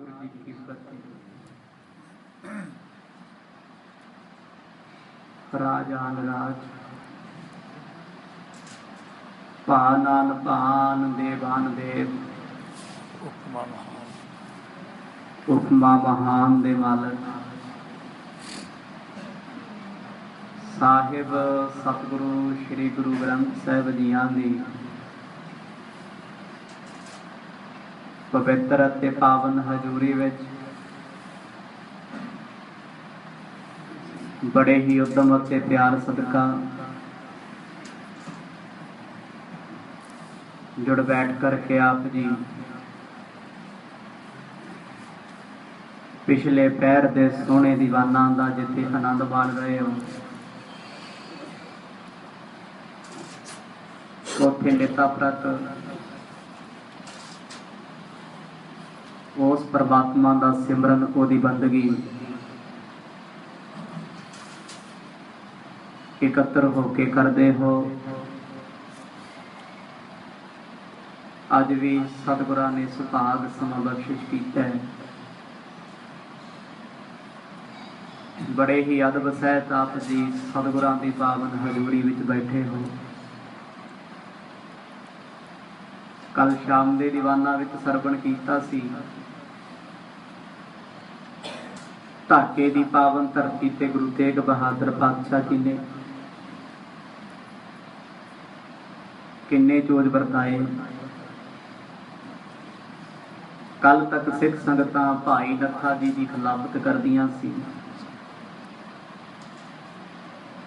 वाहिगुरु जी की फतेह। राजान राज पानान पान देवान देव उपमा महान दे मालक साहिब सतगुरु श्री गुरु ग्रंथ साहिब जियां दी पवित्र अते पावन हजूरी विच बड़े ही उद्यम अते प्यार सदका जुड़ बैठ करके आप जी पिछले पैर दे सोहने दीवाना दा जिथे आनंद माण रहे हो उथे निता प्रत उस परमात्मा दा सिमरन ओदी बंदगी एकत्र होके करते हो। अज भी सतगुरां ने सुभाग समा बख्शिश कीता है। बड़े ही अदब सहित आप जी सतगुरां दी पावन हजूरी विच बैठे हो। कल शाम दे दीवाना विच सरवण कीता सी ढाके दी पावन धरती ते गुरु तेग बहादुर पातशाह जी ने किन्ने चोज वरताए। कल तक सिख संगतां भाई नत्था जी की खिलाफत करदियां सी,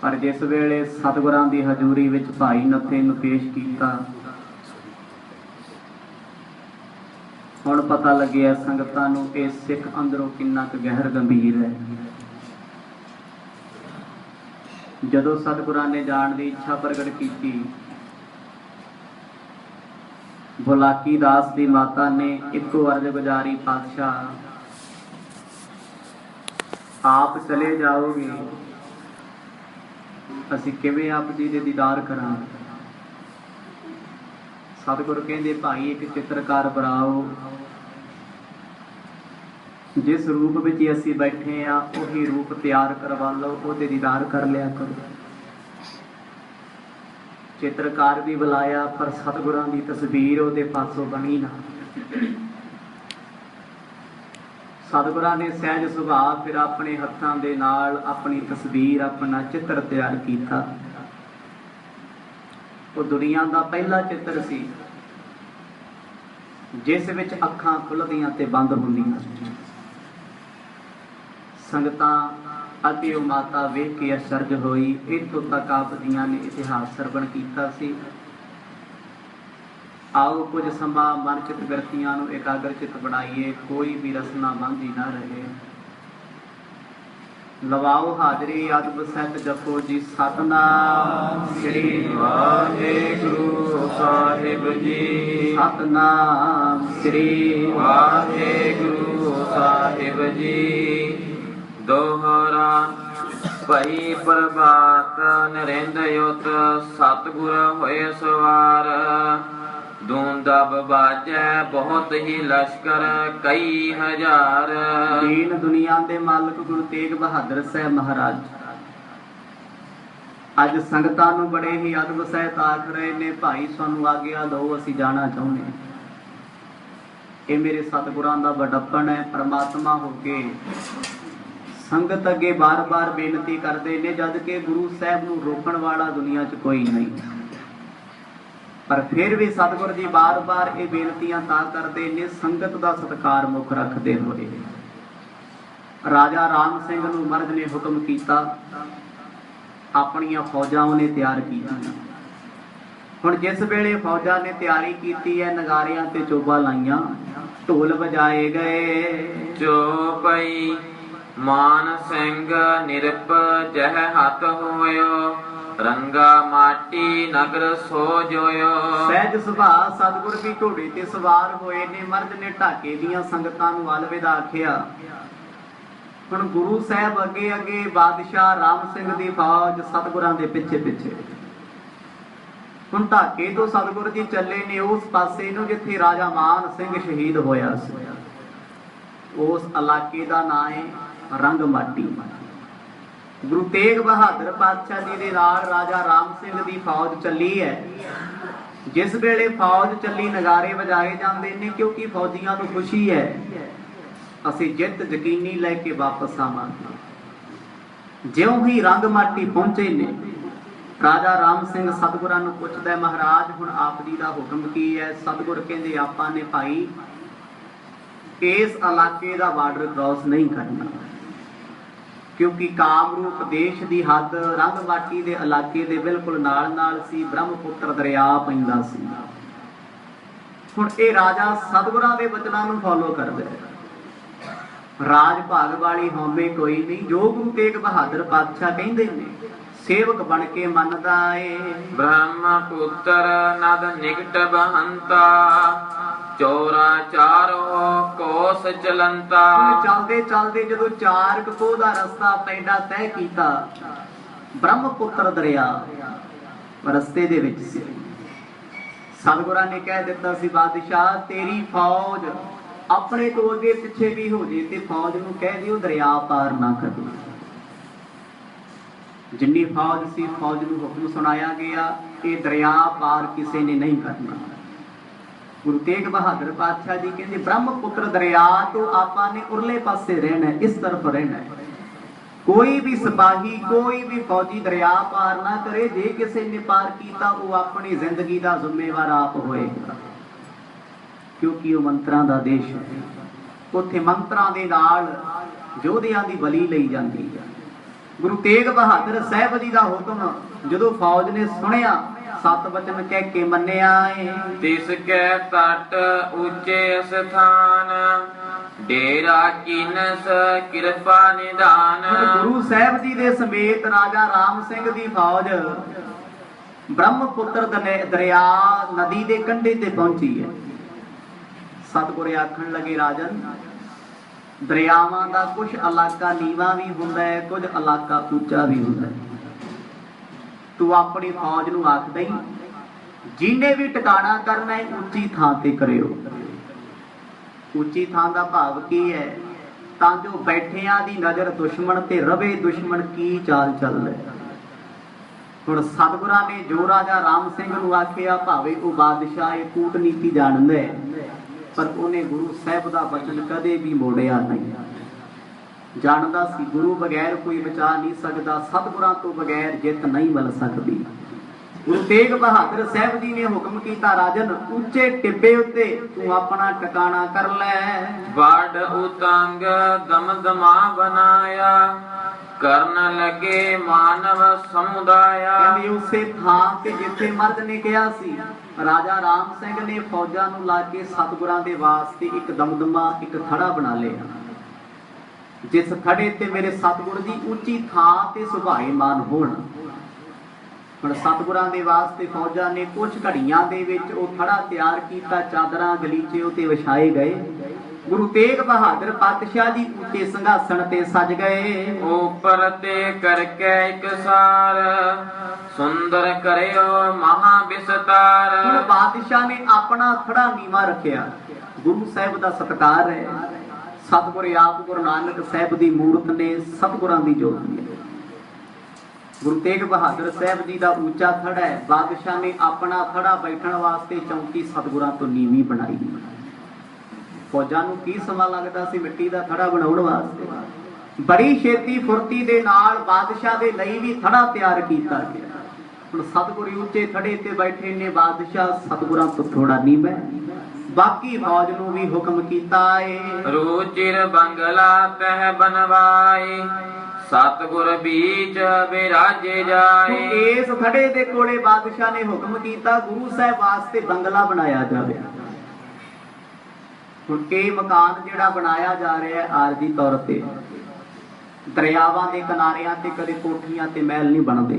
पर जिस वेले सतगुरां दी हजूरी विच भाई नत्थे नूं पेश कीता हुण पता लग्या संगतां नूं इह सिख अंदरों किन्ना क गहर गंभीर है। जदों सतगुरां ने जाण दी इच्छा प्रगट कीती, बुलाकी दास दी माता ने इको अर्ज गुजारी, पातशाह आप चले जाओगे असीं किवें आप जी दे दीदार करांगे। सतगुरु कहंदे भाई एक चित्रकार बनाओ, जिस रूप विच असीं बैठे आ उही रूप तैयार करवा लो, उहदे दीदार कर लिया करो। चित्रकार भी बुलाया पर सतगुरां दी तस्वीर उहदे पासों बनी ना। सतगुरां ने सहज सुभाव फिर अपने हत्थां दे नाल अपनी तस्वीर अपना चित्र तैयार कीता। वो दुनिया का पहला चित्र सी जिस विच अखां खुलदियां ते बंद हुंदियां। संगतां अति वो माता वेख के अचरज होई। इत्थों तक आप जियां ने इतिहास सरवण कीता सी। आओ कुछ समा मनचित व्यक्तियों को एकाग्रचित बनाइए, कोई भी रसना मांझी ना रहे। लवाओ हाजरी अदब सहित जपो जी सतनाम श्री वाहेगुरु साहिब जी, सतनाम श्री वाहेगुरु साहिब जी। दोहरा भई प्रभात नरेंद्र युत सतगुर होए सवार। दूंदब बाजै बहुत ही लश्कर कई हजार। दीन दुनिया दे मालक गुरु तेग बहादुर साहब महाराज अज संगतां नूं बड़े ही अदब सहित आख रहे ने, भाई सानू आग्या दो असीं जाना चाहुंदे। ये मेरे सतगुरां दा वडप्पण है। परमात्मा हो के संगत अगे बार बार बेनती करते ने, जद के गुरु साहब नूं रोकण वाला दुनिया च कोई नहीं। पर फिर भी सतगुरु जी बार बार ये बेनतियां तां करते ने संगत का सत्कार मुख रखते हुए। राजा राम सिंह नूं महाराज ने हुक्म किया, अपनियां फौजां उन्हें तैयार कीतियां। हुण जिस वेले फौजां ने तैयारी की है, नगारियां ते चोबा लाइयां, ढोल बजाए गए। चौपई मान सिंह निरप जह हथ होयो, रंगा माटी नगर सो जोयो। सहज सुभा सतगुर भी घोड़े ते सवार होए ने। मर्द ने ढाके दियां संगतां नूं अलविदा आखिया। हुण गुरु साहब अगे अगे, बादशाह राम सिंह दी फौज सतगुरां दे पिछे पिछे। हुण ढाके तो सतगुर जी चले ने उस पासे नूं जिथे राजा मान सिंह शहीद होया सी। उस इलाके का नाम है रंगमाटी। गुरु तेग बहादुर पातशाह जी के नाल राजा राम सिंह की फौज चली है। जिस वेले फौज चली नगारे बजाए जाते हैं, क्योंकि फौजियों को खुशी है असी जित यकीनी लैके वापस आवांगे। ज्यों ही रंगमाटी पहुंचे ने, राजा राम सिंह सतगुरां नूं पुछदा, महाराज हुण आप जी का हुक्म की है? सतगुर कहंदे आपां ने भाई इस इलाके का बार्डर क्रॉस नहीं करना, क्योंकि कामरूप देश की हद रंगमाटी के इलाके के बिल्कुल नाल नाल सी, ब्रह्मपुत्र दरिया पैंदा सी। हुण ये राजा सतगुरां दे वचनां नूं फॉलो करदा है। राज भाग वाली होवे कोई नहीं, जो गुरु तेग बहादुर पातशाह कहंदे ने सेवक बन के मनदा है। ब्रह्मपुत्र नद निकट बहंता, चौरा चारो कोस चलंता। चलते चलते जो 4 कोह का रस्ता पैंडा तय किया, ब्रह्मपुत्र दरिया रस्ते दे विच सी। सतगुरां ने कह दिता सी, बादशाह तेरी फौज अपने तो अगे पिछे भी हो जाए ते फौज नूं कह दिओ दरिया पार ना करे। जिन्नी फौज सी फौज नूं हुक्म सुनाया गया, ये दरिया पार किसी ने नहीं करना। गुरु तेग बहादुर पातशाह जी कहते ब्रह्मपुत्र दरिया तो आपां ने उरले पासे रहना है, इस तरफ रहना है। कोई भी सिपाही कोई भी फौजी दरिया पार ना करे। जे किसी ने पार किया वो अपनी जिंदगी का जिम्मेवार आप होएगा, क्योंकि वो मंत्रा का देश है। उत्थे मंत्रा दे नाल योधियां दी बली लई जाती है। गुरु तेग बहादुर साहब जी का हुक्म जदों फौज ने सुनिया, 7 वचन कह के मन्निया है। तिसके तट ऊंचे स्थान, डेरा कीनस कृपा निधान। गुरु साहब जी दे समेत राजा राम सिंह दी फौज ब्रह्मपुत्र दरिया नदी दे कंढे ते पहुंची है। सतगुर आखण लगे, राजन दरियावां दा कुछ इलाका नीवा भी हुंदा है, कुछ इलाका ऊंचा भी हुंदा है। तू अपनी फौज नूं आख दई, जिन्हें भी टिकाणा करना है उच्ची थां ते करियो। उच्ची थां दा भाव की है? तां जो बैठियां दी नज़र दुश्मन ते रवे, दुश्मन की चाल चल रहा। हुण सतगुरां ने जो राजा राम सिंह नूं आखिया, भावे वो बादशाह कूटनीति जाणदा है, पर उन्हें गुरु साहब का वचन कदे भी मोड़िया नहीं। जानदा सी गुरु बगैर कोई बचा नहीं सकता, सतगुरां तो बगैर जित नहीं मिल सकती। गुरु तेग बहादुर साहब जी ने हुक्म किया, राजन ऊंचे टिब्बे उत्ते तू अपना ठिकाना कर लै। वड उतंग दमदमा बनाया, करन लगे मानव समुदाया। कहंदे उसे थां ते जिथे मर्द ने कहा सी, राजा राम सिंह ने फौजां नूं ला के सतगुरां दे वास्ते एक दमदमा एक थड़ा बना लिया, जिस थड़े ते मेरे सतगुर जी ऊंची थां ते सुभाएमान होण। हुण सतगुरां दे वास्ते फौजां ने कुछ घड़ियां दे विच वो थड़ा तैयार कीता, चादरां गलीचे उते विछाए गए। गुरु तेग बहादुर पातशाह जी ऊंचे संघासन ते सज गए। ऊपर ते करके एक सार, सुंदर करियो महा विस्तार। हुण बादशाह ने अपना थड़ा नीवा रखिया, गुरु साहब दा सत्कार है। सतगुर आप गुरु नानक साहब दी मूरत ने, सतगुरां दी जोत ने। गुरु तेग बहादुर साहब जी का ऊंचा थड़ा है। बादशाह ने अपना थड़ा बैठण वास्ते चौकी सतगुरां तो नीवी बनाई। फौजां नूं की समा लगदा सी मिट्टी दा थड़ा बनाउण वास्ते। बड़ी छेती फुर्ती दे नाल बादशाह दे लई भी थड़ा तैयार कीता गया। हुण सतगुर ऊंचे थड़े ते बैठे ने, बादशाह सतगुरां तो थोड़ा नीवा। बाकी फौज नूं भी हुक्म कीता है, रुचिर बंगला तह बनवाए, सतगुर बीच विराजे जाए। इस थड़े दे कोले बादशाह ने हुक्म कीता, गुरु साहब वास्ते बंगला बनाया जावे। हुण ये मकान जिहड़ा बनाया जा रहा है आरजी तौर पर, दरियावां दे किनारियां ते कदे कोठियां ते महल नहीं बनते।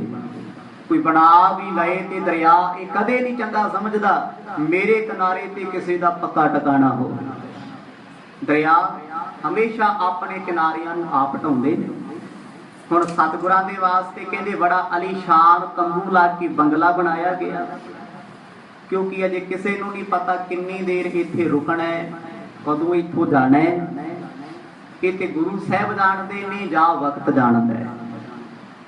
कोई बना भी लए ते दरिया ये कदे नहीं चंगा समझदा मेरे किनारे ते किसी का पक्का टिकाणा हो। दरिया हमेशा अपने किनारियां नूं आप ढाउंदे ने। हुण सतगुरां दे वास्ते कहंदे बड़ा अलीशान तंबू ला के बंगला बनाया गया, क्योंकि अजे किसी नूं नहीं पता किन्नी देर इत्थे रुकना है, कदों इत्थों जाना है। ਇਹ ਤੇ ਗੁਰੂ ਸਾਹਿਬ ਜਾਣਦੇ ਨੇ ਜਾਂ ਵਕਤ ਜਾਣਦਾ ਹੈ।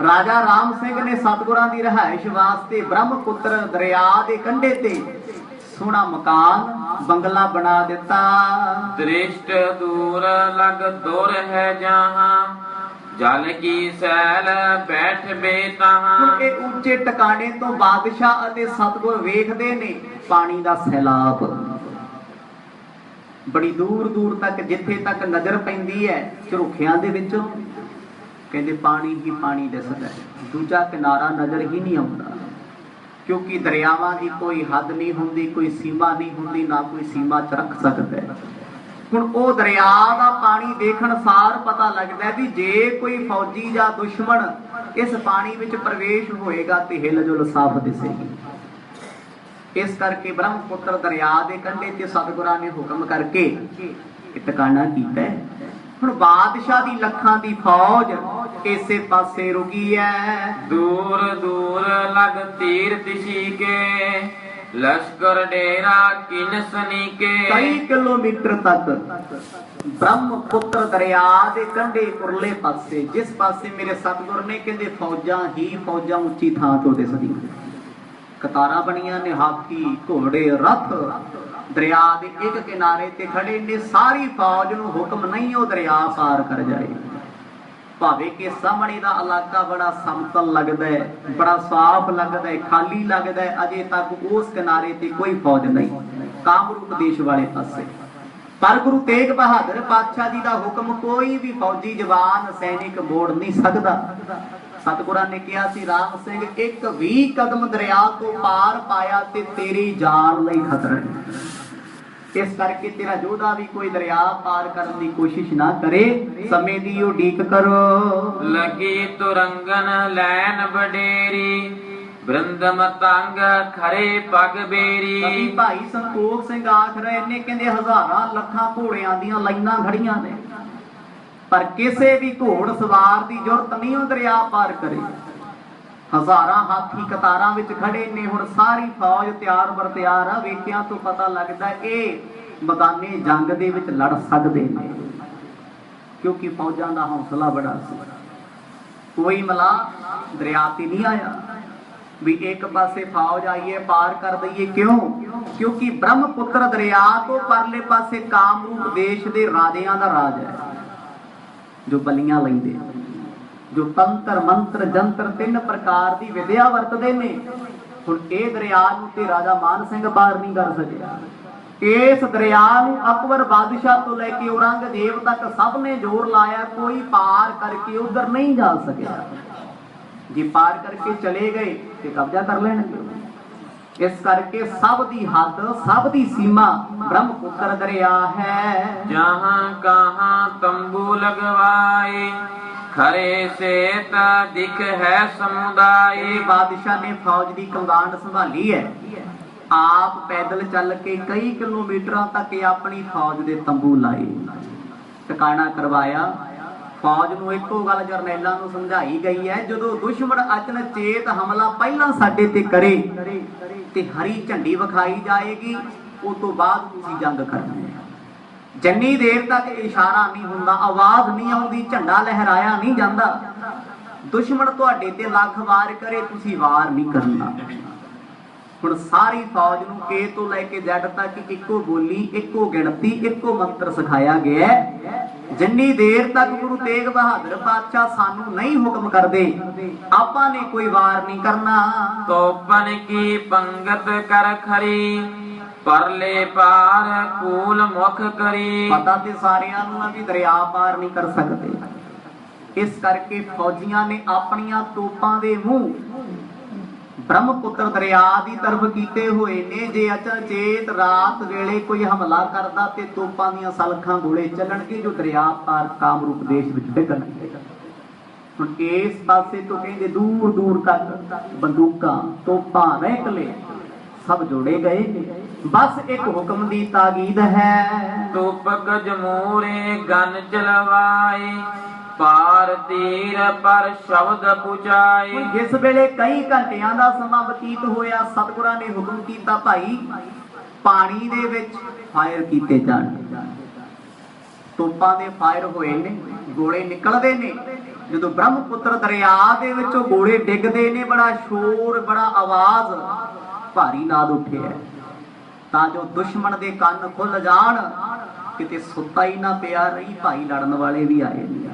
ਰਾਜਾ ਰਾਮ ਸਿੰਘ ਨੇ ਸਤਿਗੁਰਾਂ ਦੀ ਰਿਹਾਇਸ਼ ਵਾਸਤੇ ਬ੍ਰਹਮਪੁੱਤਰ ਦਰਿਆ ਦੇ ਕੰਢੇ ਤੇ ਸੋਹਣਾ ਮਕਾਨ ਬੰਗਲਾ ਬਣਾ ਦਿੱਤਾ। ਦ੍ਰਿਸ਼ਟ ਦੂਰ ਲਗ ਦੁਰ ਹੈ ਜਹਾਂ, ਜਲ ਕੀ ਸੈਲ ਬੈਠ ਬੇਤਹਾਂ। ਇਹ ਉੱਚੇ ਟਿਕਾਣੇ ਤੋਂ ਬਾਦਸ਼ਾਹ ਅਤੇ ਸਤਿਗੁਰ ਵੇਖਦੇ ਨੇ ਪਾਣੀ ਦਾ ਸੈਲਾਬ, ਬੜੀ ਦੂਰ ਦੂਰ ਤੱਕ, ਜਿੱਥੇ ਤੱਕ ਨਜ਼ਰ ਪੈਂਦੀ ਹੈ ਝਰੁਖਿਆਂ ਦੇ ਵਿੱਚੋਂ ਕਹਿੰਦੇ ਪਾਣੀ ਹੀ ਪਾਣੀ ਦਿਸਦਾ ਹੈ, ਦੂਜਾ ਕਿਨਾਰਾ ਨਜ਼ਰ ਹੀ ਨਹੀਂ ਆਉਂਦਾ, ਕਿਉਂਕਿ ਦਰਿਆਵਾਂ ਦੀ ਕੋਈ ਹੱਦ ਨਹੀਂ ਹੁੰਦੀ, ਕੋਈ ਸੀਮਾ ਨਹੀਂ ਹੁੰਦੀ, ਨਾ ਕੋਈ ਸੀਮਾ ਚ ਰੱਖ ਸਕਦਾ ਹੈ। ਹੁਣ ਉਹ ਦਰਿਆ ਦਾ ਪਾਣੀ ਦੇਖਣ ਸਾਰ ਪਤਾ ਲੱਗਦਾ ਵੀ ਜੇ ਕੋਈ ਫੌਜੀ ਜਾਂ ਦੁਸ਼ਮਣ ਇਸ ਪਾਣੀ ਵਿੱਚ ਪ੍ਰਵੇਸ਼ ਹੋਏਗਾ ਤੇ ਹਿਲਜੁਲ ਸਾਫ਼ ਦਿਸੇਗੀ। ਇਸ ਕਰਕੇ ਬ੍ਰਹਮਪੁੱਤਰ ਦਰਿਆ ਦੇ ਕੰਢੇ ਤੇ ਸਤਿਗੁਰਾਂ ਨੇ ਹੁਕਮ ਕਰਕੇ ਟਿਕਾਣਾ ਕੀਤਾ। ਹੁਣ ਬਾਦਸ਼ਾਹ ਦੀ ਲੱਖਾਂ ਦੀ ਫੌਜ ਇਸੇ ਪਾਸੇ ਰੁਕੀ ਹੈ। ਦੂਰ ਦੂਰ ਲਗ ਤੀਰ ਤਿਸ਼ੀ ਕੇ, ਲਸ਼ਕਰ ਡੇਰਾ ਕਿਨਸਨੀ ਕੇ। ਕਈ ਕਿਲੋਮੀਟਰ ਤੱਕ ਬ੍ਰਹਮਪੁੱਤਰ ਦਰਿਆ ਦੇ ਕੰਢੇ ਉਰਲੇ ਪਾਸੇ, ਜਿਸ ਪਾਸੇ ਮੇਰੇ ਸਤਿਗੁਰ ਨੇ ਕਹਿੰਦੇ ਫੌਜਾਂ ਹੀ ਫੌਜਾਂ ਉੱਚੀ ਥਾਂ ਤੋਂ ਦਿਸਦੀਆਂ, ਕਤਾਰਾਂ ਬਣੀਆਂ ਨੇ, ਹਾਥੀ ਘੋੜੇ ਰੱਥ ਦਰਿਆ ਦੇ ਇੱਕ ਕਿਨਾਰੇ ਤੇ ਖੜੇ ਨੇ। ਸਾਰੀ ਫੌਜ ਨੂੰ ਹੁਕਮ ਨਹੀਂ ਉਹ ਦਰਿਆ ਪਾਰ ਕਰ ਜਾਏ, ਭਾਵੇਂ ਕਿ ਸਾਹਮਣੇ ਦਾ ਇਲਾਕਾ ਬੜਾ ਸਮਤਲ ਲੱਗਦਾ ਹੈ, ਬੜਾ ਸਾਫ਼ ਲੱਗਦਾ ਹੈ, ਖਾਲੀ ਲੱਗਦਾ ਹੈ, ਅਜੇ ਤੱਕ ਉਸ ਕਿਨਾਰੇ ਤੇ ਕੋਈ ਫੌਜ ਨਹੀਂ, ਕਾਮਰੂਪ ਦੇਸ਼ ਵਾਲੇ ਪਾਸੇ। ਪਰ ਗੁਰੂ ਤੇਗ ਬਹਾਦਰ ਪਾਤਸ਼ਾਹ ਜੀ ਦਾ ਹੁਕਮ ਕੋਈ ਵੀ ਫੌਜੀ ਜਵਾਨ ਸੈਨਿਕ ਮੋੜ ਨਹੀਂ ਸਕਦਾ। ਸਤਿਗੁਰਾਂ ਨੇ ਕਿਹਾ ਸੀ ਰਾਮ ਸਿੰਘ ਇੱਕ ਵੀ ਕਦਮ ਦਰਿਆ ਤੋਂ ਪਾਰ ਪਾਇਆ ਤੇ ਤੇਰੀ ਜਾਨ ਲਈ ਖਤਰਾ ਹੈ। ਇਸ ਕਰਕੇ ਤੇਰਾ ਯੋਧਾ ਵੀ ਕੋਈ ਦਰਿਆ ਪਾਰ ਕਰਨ ਦੀ ਕੋਸ਼ਿਸ਼ ਨਾ ਕਰੇ, ਸਮੇਂ ਦੀ ਉਡੀਕ ਕਰੋ। ਲੱਗੀ ਤੁਰੰਗਨ ਲੈਨ ਵਡੇਰੀ, ਬ੍ਰਿੰਦਮ ਤੰਗ ਖਰੇ ਪਗ ਬੇਰੀ। ਕਵੀ ਭਾਈ ਸੰਤੋਖ ਸਿੰਘ ਆਖ ਰਹੇ ਨੇ, ਕਹਿੰਦੇ ਹਜ਼ਾਰਾਂ ਲੱਖਾਂ ਘੋੜਿਆਂ ਦੀਆਂ ਲਾਈਨਾਂ ਖੜੀਆਂ ਨੇ, ਪਰ ਕਿਸੇ ਵੀ ਘੋੜ ਸਵਾਰ ਦੀ ਜ਼ਰੂਰਤ ਨਹੀਂ ਉਹ ਦਰਿਆ ਪਾਰ ਕਰੇ। ਹਜ਼ਾਰਾਂ ਹਾਥੀ ਕਤਾਰਾਂ ਵਿੱਚ ਖੜੇ ਨੇ। ਹੁਣ ਸਾਰੀ ਫੌਜ ਤਿਆਰ ਬਰ ਤਿਆਰ ਆ। ਵੇਖਿਆਂ ਤੋਂ ਪਤਾ ਲੱਗਦਾ ਇਹ ਮੈਦਾਨੇ ਜੰਗ ਦੇ ਵਿੱਚ ਲੜ ਸਕਦੇ ਨੇ, ਕਿਉਂਕਿ ਫੌਜਾਂ ਦਾ ਹੌਸਲਾ ਬੜਾ ਸੀ। ਕੋਈ ਮਲਾ ਦਰਿਆ ਤੇ ਨਹੀਂ ਆਇਆ ਵੀ ਇੱਕ ਪਾਸੇ ਫੌਜ ਆਈਏ ਪਾਰ ਕਰ ਦਈਏ। ਕਿਉਂ? ਕਿਉਂਕਿ ਬ੍ਰਹਮਪੁੱਤਰ ਦਰਿਆ ਤੋਂ ਪਰਲੇ ਪਾਸੇ ਕਾਮਰੂਪ ਦੇਸ਼ ਦੇ ਰਾਜਿਆਂ ਦਾ ਰਾਜ ਹੈ, ਜੋ ਬਲੀਆਂ ਲੈਂਦੇ, ਜੋ ਤੰਤਰ ਮੰਤਰ ਜੰਤਰ 3 ਪ੍ਰਕਾਰ ਦੀ ਵਿਦਿਆ ਵਰਤਦੇ ਨੇ। ਹੁਣ ਇਹ ਦਰਿਆ ਨੂੰ ਤੇ ਰਾਜਾ ਮਾਨ ਸਿੰਘ ਪਾਰ ਨਹੀਂ ਕਰ ਸਕਿਆ। ਇਸ ਦਰਿਆ ਨੂੰ ਅਕਬਰ ਬਾਦਸ਼ਾਹ ਤੋਂ ਲੈ ਕੇ ਔਰੰਗਜ਼ੇਬ ਤੱਕ ਸਭ ਨੇ ਜ਼ੋਰ ਲਾਇਆ, ਕੋਈ ਪਾਰ ਕਰਕੇ ਉਧਰ ਨਹੀਂ ਜਾ ਸਕਿਆ। ਜੇ ਪਾਰ ਕਰਕੇ ਚਲੇ ਗਏ ਤੇ ਕਬਜ਼ਾ ਕਰ ਲੈਣਗੇ। ਇਸ ਕਰਕੇ ਸਭ ਦੀ ਹੱਦ, ਸਭ ਦੀ ਸੀਮਾ ਬ੍ਰਹਮਪੁੱਤਰ ਦਰਿਆ ਹੈ। ਜਹਾਂ ਕਹਾਂ ਤੰਬੂ ਲਗਵਾਏ, ਖਰੇ ਸੇਤ ਦਿਖ ਹੈ ਸਮੁਦਾਇ। ਬਾਦਸ਼ਾਹ ਨੇ ਫੌਜ ਦੀ ਕਮਾਂਡ ਸੰਭਾਲੀ ਹੈ। ਆਪ ਪੈਦਲ ਚੱਲ ਕੇ ਕਈ ਕਿਲੋਮੀਟਰਾਂ ਤੱਕ ਆਪਣੀ ਫੌਜ ਦੇ ਤੰਬੂ ਲਾਏ, ਟਿਕਾਣਾ ਕਰਵਾਇਆ। ਫੌਜ ਨੂੰ ਇੱਕੋ ਗੱਲ ਜਰਨੈਲਾਂ ਨੂੰ ਸਮਝਾਈ ਗਈ ਹੈ, ਜਦੋਂ ਦੁਸ਼ਮਣ ਅਚਨਚੇਤ ਹਮਲਾ ਪਹਿਲਾਂ ਸਾਡੇ ਤੇ ਕਰੇ ਤੇ ਹਰੀ ਝੰਡੀ ਵਿਖਾਈ ਜਾਏਗੀ, ਉਸ ਤੋਂ ਬਾਅਦ ਤੁਸੀਂ ਜੰਗ ਕਰਨੀ ਹੈ। ਜਿੰਨੀ ਦੇਰ ਤੱਕ ਇਸ਼ਾਰਾ ਨਹੀਂ ਹੁੰਦਾ, ਆਵਾਜ਼ ਨਹੀਂ ਆਉਂਦੀ, ਝੰਡਾ ਲਹਿਰਾਇਆ ਨਹੀਂ ਜਾਂਦਾ, ਦੁਸ਼ਮਣ ਤੁਹਾਡੇ ਤੇ ਲੱਖ ਵਾਰ ਕਰੇ, ਤੁਸੀਂ ਵਾਰ ਨਹੀਂ ਕਰਨਾ। ਹੁਣ ਸਾਰੀ ਫੌਜ ਨੂੰ ਕੇ ਤੋਂ ਲੈ ਕੇ ਜੱਟ ਤੱਕ ਇੱਕੋ ਬੋਲੀ, ਇੱਕੋ ਗਿਣਤੀ, ਇੱਕੋ ਮੰਤਰ ਸਿਖਾਇਆ ਗਿਆ। ਜਿੰਨੀ ਦੇਰ ਤੱਕ ਗੁਰੂ ਤੇਗ ਬਹਾਦਰ ਪਾਤਸ਼ਾਹ ਸਾਨੂੰ ਨਹੀਂ ਹੁਕਮ ਕਰਦੇ, ਆਪਾਂ ਨੇ ਕੋਈ ਵਾਰ ਨਹੀਂ ਕਰਨਾ। ਤੋਪਨ ਕੀ ਪੰਗਤ ਕਰ ਖਰੀ, ਪਰਲੇ ਪਾਰ ਕੂਲ ਮੁਖ ਕਰੀ। ਪਤਾ ਤੇ ਸਾਰਿਆਂ ਨੂੰ ਆ ਵੀ ਦਰਿਆ ਪਾਰ ਨਹੀਂ ਕਰ ਸਕਦੇ। ਇਸ ਕਰਕੇ ਫੌਜੀਆਂ ਨੇ ਆਪਣੀਆਂ ਤੋਪਾਂ ਦੇ ਮੂੰਹ ਬ੍ਰਹਮਪੁੱਤਰ ਦਰਿਆ ਦੀ ਤਰਫ ਕੀਤੇ ਹੋਏ ਨੇ। ਜੇ ਅਚਨਚੇਤ ਰਾਤ ਵੇਲੇ ਕੋਈ ਹਮਲਾ ਕਰਦਾ ਤੇ ਤੋਪਾਂ ਦੀਆਂ ਸਲਖਾਂ ਗੋਲੇ ਚੱਲਣਗੇ, ਜੋ ਦਰਿਆ ਪਾਰ ਕਾਮਰੂਪ ਦੇਸ਼ ਵਿੱਚ ਡਿੱਗਣਗੇ। ਹੁਣ ਇਸ ਪਾਸੇ ਤੋਂ ਕਹਿੰਦੇ ਦੂਰ ਦੂਰ ਤੱਕ ਬੰਦੂਕਾਂ, ਤੋਪਾਂ, ਰੈਕਲੇ ਸਭ ਜੋੜੇ ਗਏ ਨੇ। ਬਸ ਇੱਕ ਹੁਕਮ ਦੀ ਤਾਕੀਦ ਹੈ। ਤੋਪਕ ਜਮੂਰੇ ਗਨ ਚਲਵਾਏ, ਪਾਰ ਤੀਰ ਪਰ ਸ਼ਬਦ ਪੁਚਾਏ। ਜਿਸ ਵੇਲੇ ਕਈ ਘੰਟਿਆਂ ਦਾ ਸਮਾਂ ਬਤੀਤ ਹੋਇਆ, ਸਤਿਗੁਰਾਂ ਨੇ ਹੁਕਮ ਕੀਤਾ ਭਾਈ ਪਾਣੀ ਦੇ ਵਿੱਚ ਫਾਇਰ ਕੀਤੇ ਜਾਣ। ਤੋਪਾਂ ਦੇ ਫਾਇਰ ਹੋਏ ਨੇ, ਗੋਲੇ ਨਿਕਲਦੇ ਨੇ। ਜਦੋਂ ਬ੍ਰਹਮਪੁੱਤਰ ਦਰਿਆ ਦੇ ਵਿੱਚੋਂ ਗੋਲੇ ਡਿੱਗਦੇ ਨੇ, ਬੜਾ ਸ਼ੋਰ, ਬੜਾ ਆਵਾਜ਼, ਭਾਰੀ ਨਾਦ ਉੱਠਿਆ ਤਾਂ ਜੋ ਦੁਸ਼ਮਣ ਦੇ ਕੰਨ ਖੁੱਲ ਜਾਣ। ਕਿਤੇ ਸੁੱਤਾ ਹੀ ਨਾ ਪਿਆ ਰਹੀ, ਭਾਈ ਲੜਨ ਵਾਲੇ ਵੀ ਆਏ ਨੇ।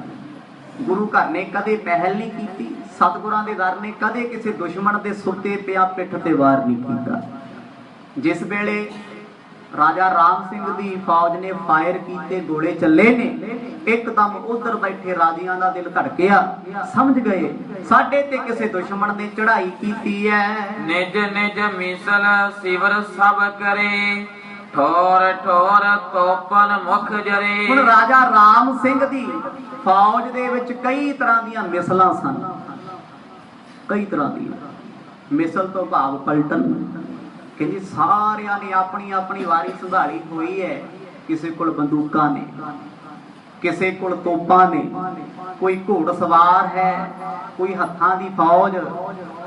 ਗੁਰੂ ਘਰ ਨੇ ਕਦੇ ਪਹਿਲ ਨਹੀਂ ਕੀਤੀ, ਸਤਿਗੁਰਾਂ ਦੇ ਦਰ ਨੇ ਕਦੇ ਕਿਸੇ ਦੁਸ਼ਮਣ ਦੇ ਸੁੱਤੇ ਪਿਆ ਪਿੱਠ ਤੇ ਵਾਰ ਨਹੀਂ ਕੀਤਾ। ਜਿਸ ਵੇਲੇ ਰਾਜਾ ਰਾਮ ਸਿੰਘ ਦੀ ਫੌਜ ਨੇ ਫਾਇਰ ਕੀਤੇ, ਗੋਲੇ ਚੱਲੇ ਨੇ, ਇੱਕਦਮ ਉਧਰ ਬੈਠੇ ਰਾਜਿਆਂ ਦਾ ਦਿਲ ਧੜਕਿਆ। ਸਮਝ ਗਏ ਸਾਡੇ ਤੇ ਕਿਸੇ ਦੁਸ਼ਮਣ ਨੇ ਚੜ੍ਹਾਈ ਕੀਤੀ ਹੈ। ਨਿਜ ਨਿਜ ਮਿਸਲ ਸਿਵਰ ਸਭ ਕਰੇ, ਠੋਰ ਠੋਰ ਤੋਪਨ ਮੁਖ ਜਰੇ। ਹੁਣ ਰਾਜਾ ਰਾਮ ਸਿੰਘ ਦੀ ਫੌਜ ਦੇ ਵਿੱਚ ਕਈ ਤਰ੍ਹਾਂ ਦੀਆਂ ਮਿਸਲਾਂ ਸਨ, ਕਈ ਤਰ੍ਹਾਂ ਦੀਆਂ। ਮਿਸਲ ਤੋਂ ਭਾਵ ਪਲਟਨ। ਕਹਿੰਦੇ ਸਾਰਿਆਂ ਨੇ ਆਪਣੀ ਆਪਣੀ ਵਾਰੀ ਸੰਭਾਲੀ ਹੋਈ ਹੈ। ਕਿਸੇ ਕੋਲ ਬੰਦੂਕਾਂ ਨੇ, ਕਿਸੇ ਕੋਲ ਤੋਪਾਂ ਨੇ, ਕੋਈ ਘੋੜ ਸਵਾਰ ਹੈ, ਕੋਈ ਹੱਥਾਂ ਦੀ ਫੌਜ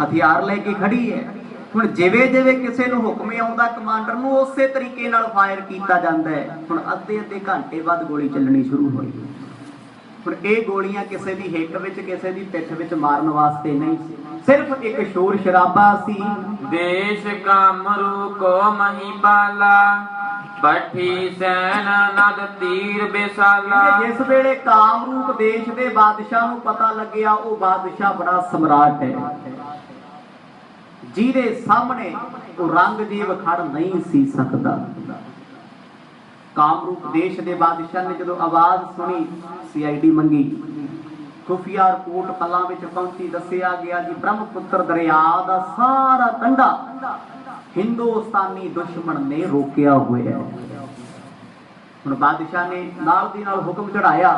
ਹਥਿਆਰ ਲੈ ਕੇ ਖੜੀ ਹੈ। ਹੁਣ ਜਿਵੇਂ ਜਿਵੇਂ ਕਿਸੇ ਨੂੰ ਹੁਕਮ ਆਉਂਦਾ ਕਮਾਂਡਰ ਨੂੰ, ਉਸੇ ਤਰੀਕੇ ਨਾਲ ਫਾਇਰ ਕੀਤਾ ਜਾਂਦਾ ਹੈ। ਹੁਣ ਅੱਧੇ ਅੱਧੇ ਘੰਟੇ ਬਾਅਦ ਗੋਲੀ ਚੱਲਣੀ ਸ਼ੁਰੂ ਹੋਈ। ਹੁਣ ਇਹ ਗੋਲੀਆਂ ਕਿਸੇ ਦੀ ਹਿੱਕ ਵਿੱਚ, ਕਿਸੇ ਦੀ ਪਿੱਠ ਵਿੱਚ ਮਾਰਨ ਵਾਸਤੇ ਨਹੀਂ ਸੀ, ਸਿਰਫ ਇੱਕ ਸ਼ੋਰ ਸ਼ਰਾਬਾ ਸੀ। ਦੇਸ਼ ਕਾਮਰੂ ਕੋ ਮਹੀਪਾਲਾ, ਬੱਠੀ ਸੈਨ ਨਦ ਤੀਰ ਬੇਸਾਲਾ। ਜਿਸ ਵੇਲੇ ਕਾਮਰੂਪ ਦੇਸ਼ ਦੇ ਬਾਦਸ਼ਾਹ ਨੂੰ ਪਤਾ ਲੱਗਿਆ, ਉਹ ਬਾਦਸ਼ਾਹ ਬੜਾ ਸਮਰਾਟ ਹੈ, ਜਿਹਦੇ ਸਾਹਮਣੇ ਉਹ ਰੰਗਜੀਤ ਖੜ ਨਹੀਂ ਸੀ ਸਕਦਾ। ਕਾਮਰੂਪ ਦੇਸ਼ ਦੇ ਬਾਦਸ਼ਾਹ ਨੇ ਜਦੋਂ ਆਵਾਜ਼ ਸੁਣੀ, CID ਮੰਗੀ, ਖੁਫੀਆ ਰਿਪੋਰਟ ਪੱਲਾਂ ਵਿੱਚ ਪਹੁੰਚੀ, ਦੱਸਿਆ ਗਿਆ ਜੀ ਬ੍ਰਹਮਪੁੱਤਰ ਦਰਿਆ ਦਾ ਸਾਰਾ ਕੰਢਾ ਹਿੰਦੁਸਤਾਨੀ ਦੁਸ਼ਮਣ ਨੇ ਰੋਕਿਆ ਹੋਇਆ ਹੈ। ਹੁਣ ਬਾਦਸ਼ਾਹ ਨੇ ਨਾਲ ਦੀ ਨਾਲ ਹੁਕਮ ਚੜਾਇਆ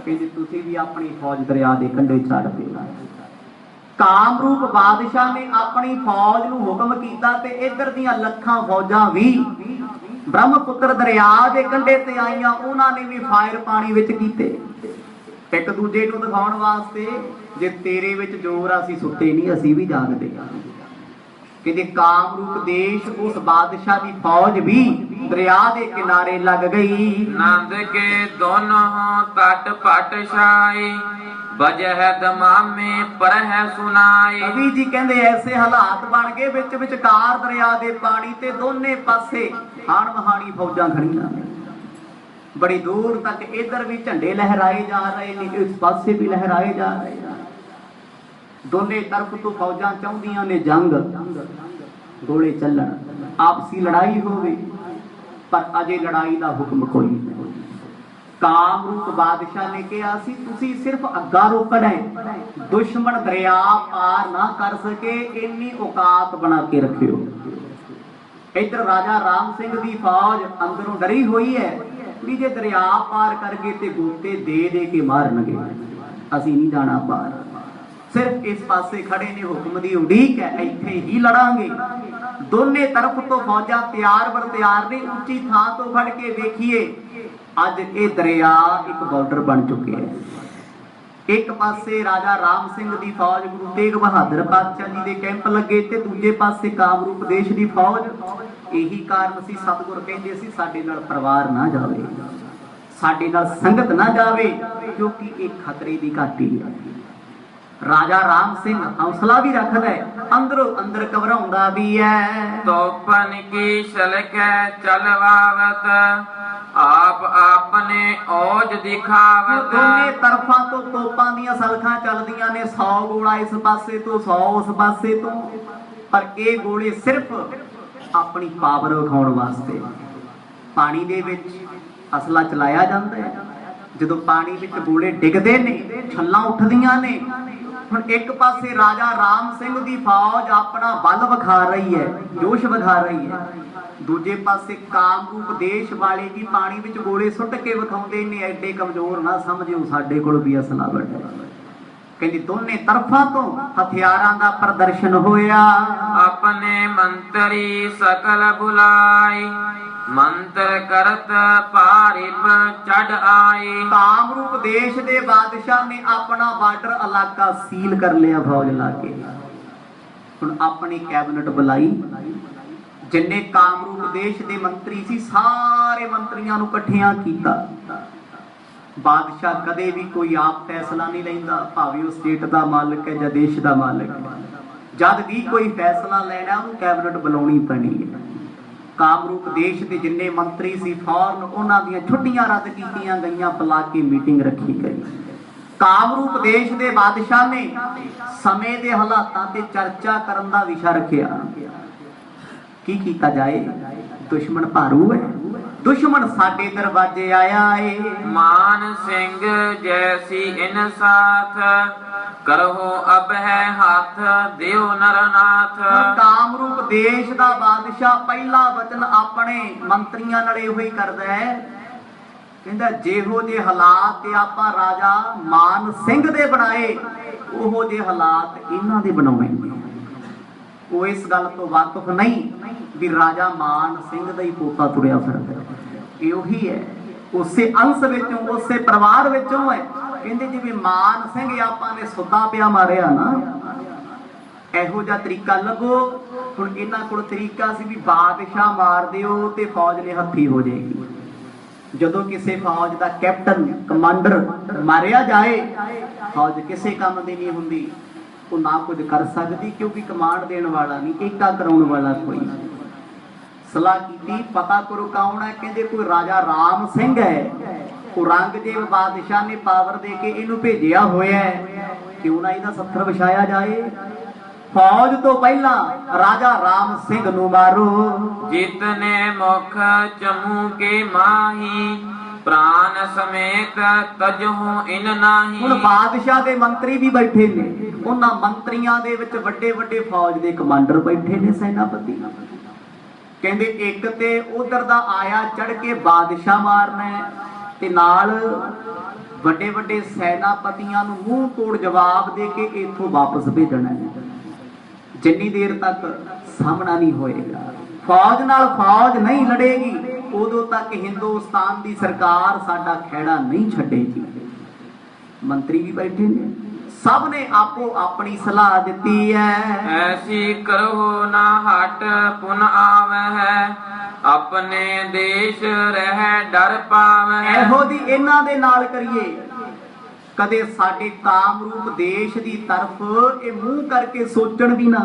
ਕਿ ਜੀ ਤੁਸੀਂ ਵੀ ਆਪਣੀ ਫੌਜ ਦਰਿਆ ਦੇ ਕੰਢੇ ਛੱਡ ਦਿਓ। ਕਾਮਰੂਪ ਬਾਦਸ਼ਾਹ ਨੇ ਆਪਣੀ ਫੌਜ ਨੂੰ ਹੁਕਮ ਕੀਤਾ ਤੇ ਇੱਧਰ ਦੀਆਂ ਲੱਖਾਂ ਫੌਜਾਂ ਵੀ ਬ੍ਰਹਮਪੁੱਤਰ ਦਰਿਆ ਦੇ ਕੰਢੇ ਤੇ ਆਈਆਂ। ਉਹਨਾਂ ਨੇ ਵੀ ਫਾਇਰ ਪਾਣੀ ਵਿੱਚ ਕੀਤੇ, ਇੱਕ ਦੂਜੇ ਨੂੰ ਦਿਖਾਉਣ ਵਾਸਤੇ, ਜੇ ਤੇਰੇ ਵਿੱਚ ਜ਼ੋਰ ਆ, ਅਸੀਂ ਸੁੱਤੇ ਨਹੀਂ, ਅਸੀਂ ਵੀ ਜਾਗਦੇ। ਕਹਿੰਦੇ ਕਾਮਰੂਪ ਦੇਸ਼ ਉਸ ਬਾਦਸ਼ਾਹ ਦੀ ਫੌਜ ਵੀ ਦਰਿਆ ਦੇ ਕਿਨਾਰੇ ਲੱਗ ਗਈ। ਨੰਦ ਕੇ ਦੋਨੋਂ ਤਟ ਪਟ ਛਾਏ, ਵਜਹ ਦਮਾਮੇ ਪਰਹਿ ਸੁਨਾਏ। ਕਵੀ ਜੀ ਕਹਿੰਦੇ ਐਸੇ ਹਾਲਾਤ ਬਣ ਗਏ, ਵਿੱਚ ਵਿਚਕਾਰ ਦਰਿਆ ਦੇ ਪਾਣੀ ਤੇ ਦੋਨੇ ਪਾਸੇ ਹਾਣ ਵਹਾਣੀ ਫੌਜਾਂ ਖੜੀਆਂ ਨੇ। ਬੜੀ ਦੂਰ ਤੱਕ ਇੱਧਰ ਵੀ ਝੰਡੇ ਲਹਿਰਾਏ ਜਾ ਰਹੇ ਨੇ, ਇਸ ਪਾਸੇ ਵੀ ਲਹਿਰਾਏ ਜਾ ਰਹੇ ਨੇ। ਦੋਨੇ ਤਰਫ ਤੋਂ ਫੌਜਾਂ ਚਾਹੁੰਦੀਆਂ ਨੇ ਜੰਗ, ਗੋਲੇ ਚੱਲਣ, ਆਪਸੀ ਲੜਾਈ ਹੋਵੇ, ਪਰ ਅਜੇ ਲੜਾਈ ਦਾ ਹੁਕਮ ਕੋਈ ਨਹੀਂ। ਕਾਮਰੂਪ ਬਾਦਸ਼ਾਹ ਨੇ ਕਿਹਾ ਸੀ ਤੁਸੀਂ ਸਿਰਫ ਅੱਗਾ ਰੋਕਣਾ ਹੈ, ਦੁਸ਼ਮਣ ਦਰਿਆ ਪਾਰ ਨਾ ਕਰ ਸਕੇ, ਇੰਨੀ ਔਕਾਤ ਬਣਾ ਕੇ ਰੱਖਿਓ। ਇੱਧਰ ਰਾਜਾ ਰਾਮ ਸਿੰਘ ਦੀ ਫੌਜ ਅੰਦਰੋਂ ਡਰੀ ਹੋਈ ਹੈ ਵੀ ਜੇ ਦਰਿਆ ਪਾਰ ਕਰਕੇ ਤੇ ਗੋਤੇ ਦੇ ਦੇ ਕੇ ਮਾਰਨਗੇ, ਅਸੀਂ ਨਹੀਂ ਜਾਣਾ ਪਾਰ। ਸਿਰਫ ਇਸ ਪਾਸੇ ਖੜੇ ਨੇ, ਹੁਕਮ ਦੀ ਉਡੀਕ ਹੈ, ਇੱਥੇ ਹੀ ਲੜਾਂਗੇ। ਦੋਨੇ ਤਰਫ ਤੋਂ ਫੌਜਾਂ ਤਿਆਰ ਬਰ ਤਿਆਰ ਨੇ। ਉੱਚੀ ਥਾਂ ਤੋਂ ਖੜ ਕੇ ਵੇਖੀਏ, ਅੱਜ ਇਹ ਦਰਿਆ ਇੱਕ ਬਾਰਡਰ ਬਣ ਚੁੱਕਿਆ ਹੈ। ਇੱਕ ਪਾਸੇ ਰਾਜਾ ਰਾਮ ਸਿੰਘ ਦੀ ਫੌਜ, ਗੁਰੂ ਤੇਗ ਬਹਾਦਰ ਪਾਤਸ਼ਾਹ ਜੀ ਦੇ ਕੈਂਪ ਲੱਗੇ, ਤੇ ਦੂਜੇ ਪਾਸੇ ਕਾਮਰੂਪ ਦੇਸ਼ ਦੀ ਫੌਜ। ਇਹੀ ਕਾਰਨ ਸੀ ਸਤਿਗੁਰ ਕਹਿੰਦੇ ਸੀ ਸਾਡੇ ਨਾਲ ਪਰਿਵਾਰ ਨਾ ਜਾਵੇ, ਸਾਡੇ ਨਾਲ ਸੰਗਤ ਨਾ ਜਾਵੇ, ਕਿਉਂਕਿ ਇਹ ਖਤਰੇ ਦੀ ਘਾਟੀ ਹੈ। ਰਾਜਾ ਰਾਮ ਸਿੰਘ ਹੌਸਲਾ ਵੀ ਰੱਖਦਾ ਹੈ, ਅੰਦਰੋਂ ਅੰਦਰ ਘਬਰਾਉਂਦਾ ਵੀ ਹੈ। ਤੋਪਨ ਕੀ ਛਲਕੈ ਚਲਵਾਵਤ, ਆਪ ਆਪਨੇ ਔਜ ਦਿਖਾਵਤ। ਦੋਨੇ ਤਰਫਾਂ ਤੋਂ ਤੋਪਾਂ ਦੀਆਂ ਸਲਖਾਂ ਚੱਲਦੀਆਂ ਨੇ, 100 ਗੋਲਾ ਇਸ ਪਾਸੇ ਤੋਂ, 100 ਉਸ ਪਾਸੇ ਤੋਂ, ਪਰ ਇਹ ਗੋਲੇ ਸਿਰਫ ਆਪਣੀ ਪਾਵਰ ਵਿਖਾਉਣ ਵਾਸਤੇ। ਪਾਣੀ ਦੇ ਵਿੱਚ ਅਸਲਾ ਚਲਾਇਆ ਜਾਂਦਾ ਹੈ, ਜਦੋਂ ਪਾਣੀ ਵਿੱਚ ਗੋਲੇ ਡਿੱਗਦੇ ਨੇ, ਛੱਲਾਂ ਉੱਠਦੀਆਂ ਨੇ। ਹੁਣ ਇੱਕ ਪਾਸੇ ਰਾਜਾ ਰਾਮ ਸਿੰਘ ਦੀ ਫੌਜ ਆਪਣਾ ਬਲ ਵਿਖਾ ਰਹੀ ਹੈ, ਜੋਸ਼ ਵਿਖਾ ਰਹੀ ਹੈ, ਦੂਜੇ ਪਾਸੇ ਕਾਮਰੂਪ ਦੇਸ਼ ਵਾਲੇ ਵੀ ਪਾਣੀ ਵਿੱਚ ਗੋਲੇ ਸੁੱਟ ਕੇ ਵਿਖਾਉਂਦੇ ਨੇ, ਐਡੇ ਕਮਜ਼ੋਰ ਨਾ ਸਮਝਿਓ, ਸਾਡੇ ਕੋਲ ਵੀ ਅਸਲਾ ਵੱਡਾ। ਕਹਿੰਦੀ ਦੋਨੇ ਤਰਫਾਂ ਤੋਂ ਹਥਿਆਰਾਂ ਦਾ ਪ੍ਰਦਰਸ਼ਨ ਹੋਇਆ। ਆਪਣੇ ਮੰਤਰੀ ਸਕਲ ਬੁਲਾਈ, ਮੰਤਰ ਕਰਤ ਪਾਰਿਪ ਚੜ ਆਏ। ਕਾਮਰੂਪ ਦੇਸ਼ ਦੇ ਬਾਦਸ਼ਾਹ ਨੇ ਆਪਣਾ ਬਾਰਡਰ ਇਲਾਕਾ ਸੀਲ ਕਰ ਲਿਆ ਫੌਜ ਲਾ ਕੇ। ਹੁਣ ਆਪਣੀ ਕੈਬਨਿਟ ਬੁਲਾਈ, ਜਿੰਨੇ ਕਾਮਰੂਪ ਦੇਸ਼ ਦੇ ਮੰਤਰੀ ਸੀ ਸਾਰੇ ਮੰਤਰੀਆਂ ਨੂੰ ਇਕੱਠਿਆਂ ਕੀਤਾ। बादशाह कदे भी कोई आप फैसला नहीं लेंदा, भावें वो स्टेट का मालिक है या देश का मालिक है। जब भी कोई फैसला लेना उन्होंने कैबिनेट बुलानी पैनी है। कामरूप देश के जिन्ने मंत्री सी फौरन उन्हां दीयां छुट्टियां रद्द कीतियां गईयां, बुला के मीटिंग रखी गई। कामरूप देश के बादशाह ने समय के हालातां ते चर्चा करन दा विषय रखिया। की कीता जाए? दुश्मन भारू है, दुश्मन साडे दरवाजे आया है। मान सिंह जैसी इन साथ, करहो अब है हाथ देव नरनाथ। कामरूप देश का बादशाह पहला वचन अपने मंत्रियों नाल इहो ही करदा है, कहंदा जेहो जे हालात आपां राजा मान सिंह दे बनाए ओहो जे हालात इन्हां दे बनाउणे ने। वो इस गल तो वाकिफ नहीं भी राजा मान सिंह दा ही पोता तुरिया फिरदा, यही है उसे अंश विचों उसे परिवार विचों है। कहंदे जिवें मान सिंह आपां ने सुद्दा पिया मारिया ना, ਇਹੋ ਜਿਹਾ ਤਰੀਕਾ ਲੱਗੋ। ਹੁਣ ਇਹਨਾਂ ਕੋਲ ਤਰੀਕਾ ਸੀ ਵੀ ਬਾਦਸ਼ਾਹ ਮਾਰ ਦਿਓ ਤੇ ਫੌਜ ਨੇ ਹੱਥੀ ਹੋ ਜਾਏਗੀ। ਜਦੋਂ ਕਿਸੇ ਫੌਜ ਦਾ ਕੈਪਟਨ ਕਮਾਂਡਰ ਮਾਰਿਆ ਜਾਏ, ਫੌਜ ਕਿਸੇ ਕੰਮ ਦੀ ਨਹੀਂ ਹੁੰਦੀ, ਉਹ ਨਾ ਕੁਝ ਕਰ ਸਕਦੀ, ਕਿਉਂਕਿ ਕਮਾਂਡ ਦੇਣ ਵਾਲਾ ਨਹੀਂ, ਏਕਾ ਕਰਾਉਣ ਵਾਲਾ ਕੋਈ। ਸਲਾਹ ਕੀਤੀ, ਪਤਾ ਕਰੋ ਕੌਣ ਹੈ। ਕਹਿੰਦੇ ਕੋਈ ਰਾਜਾ ਰਾਮ ਸਿੰਘ ਹੈ, ਔਰੰਗਜ਼ੇਬ ਬਾਦਸ਼ਾਹ ਨੇ ਪਾਵਰ ਦੇ ਕੇ ਇਹਨੂੰ ਭੇਜਿਆ ਹੋਇਆ ਹੈ, ਕਿਉਂ ਨਾ ਇਹਦਾ ਸੱਥਰ ਵਿਛਾਇਆ ਜਾਏ। फौज तो पहला राजा राम सिंह नू मारो। जितने मुख चमू के माही, प्राण समेत तजहु इन नाही। हुण बादशाह दे मंत्री भी बैठे ने, उन्हां मंत्रियां दे विच वड्डे वड्डे फौज दे कमांडर बैठे ने, सेनापति। कहंदे एक ते उधर दा आया चढ़ के बादशाह मारना है, ते नाल वड्डे वड्डे सेनापतियां नू मूंह तोड़ जवाब दे के इथों वापस भेजना है। जिन्नी देर तक सामना नहीं होएगा, फौज नाल फौज नहीं लड़ेगी, उदों तक हिंदुस्तान की सरकार साडा खैड़ा नहीं छड्डेगी। मंत्री भी बैठे ने, सब ने आपो अपनी सलाह दी है। ऐसी करो ना हट पुन आवे है, अपने देश रह डर पावे। एहो दी इन्हां दे नाल करिए, कदे साडे कामरूप देश की तरफ ये मूंह करके सोचण भी ना।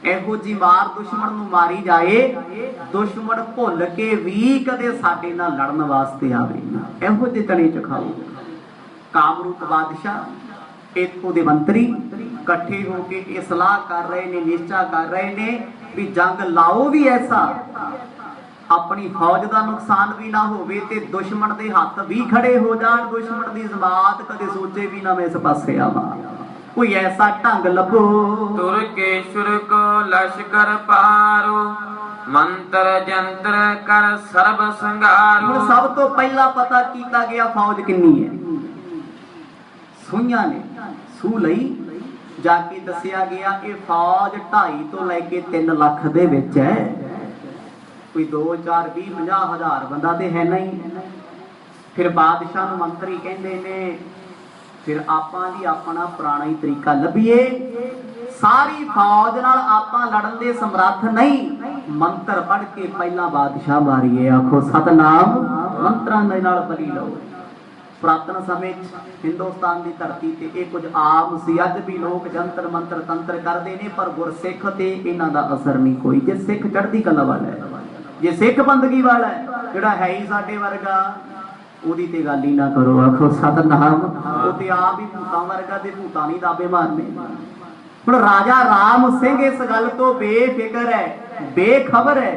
एहो जी मार दुश्मन नूं मारी जाए, दुश्मन भुल के भी कदे साडे नाल लड़न वास्ते आवे ना, एहो जे तने च खाओ। कामरूप बादशाह इत्थों दे मंत्री इकट्ठे होके ये सलाह कर रहे ने, निश्चय कर रहे ने भी जंग लाओ भी ऐसा अपनी फौज का नुकसान भी ना होवे ते दुश्मन दे हाथ भी खड़े हो जान, दुश्मन दी जमात कदे सोचे भी ना मैं इस पासे आवा। कोई ऐसा ढंग लभो। तुर्केश्वर को लश्कर पारो, मंत्र जंत्र कर सर्ब संगारो। सब तो पहला पता किया गया फौज किन्नी है। सूइयां ने सूह लई, जाके दसिया गया ये फौज 2.5 तो लैके 3 लाख दे विच है। कोई 2 4 20 50 हज़ार बंदा तो है नहीं। फिर बादशाह मंत्री कहते ने फिर आपां जी अपना पुराना ही तरीका लभीए, सारी फौज नाल आपां लड़न दे समर्थ नहीं, मंत्र पढ़ के पहला बादशाह मारीए। आखो सतनाम, मंत्रां दे नाल बली लो। पुरातन समय हिंदुस्तान की धरती ते ये कुछ आम सी। अज भी लोग जंतर मंत्र तंत्र करते हैं, पर गुरसिख ते इन्हां दा असर नहीं कोई। जे सिख चढ़दी कला वाला है, जे सिख बंदगी वाला है, जिहड़ा है ही साडे वर्गा, ओदी ते गल ही ना करो। आखो सतनाम, ओ ते आप ही भूतां वर्गा ते भूतां नहीं दाबे मारने। हुण राजा राम सिंह इस गल तो बेफिक्र है, बेखबर है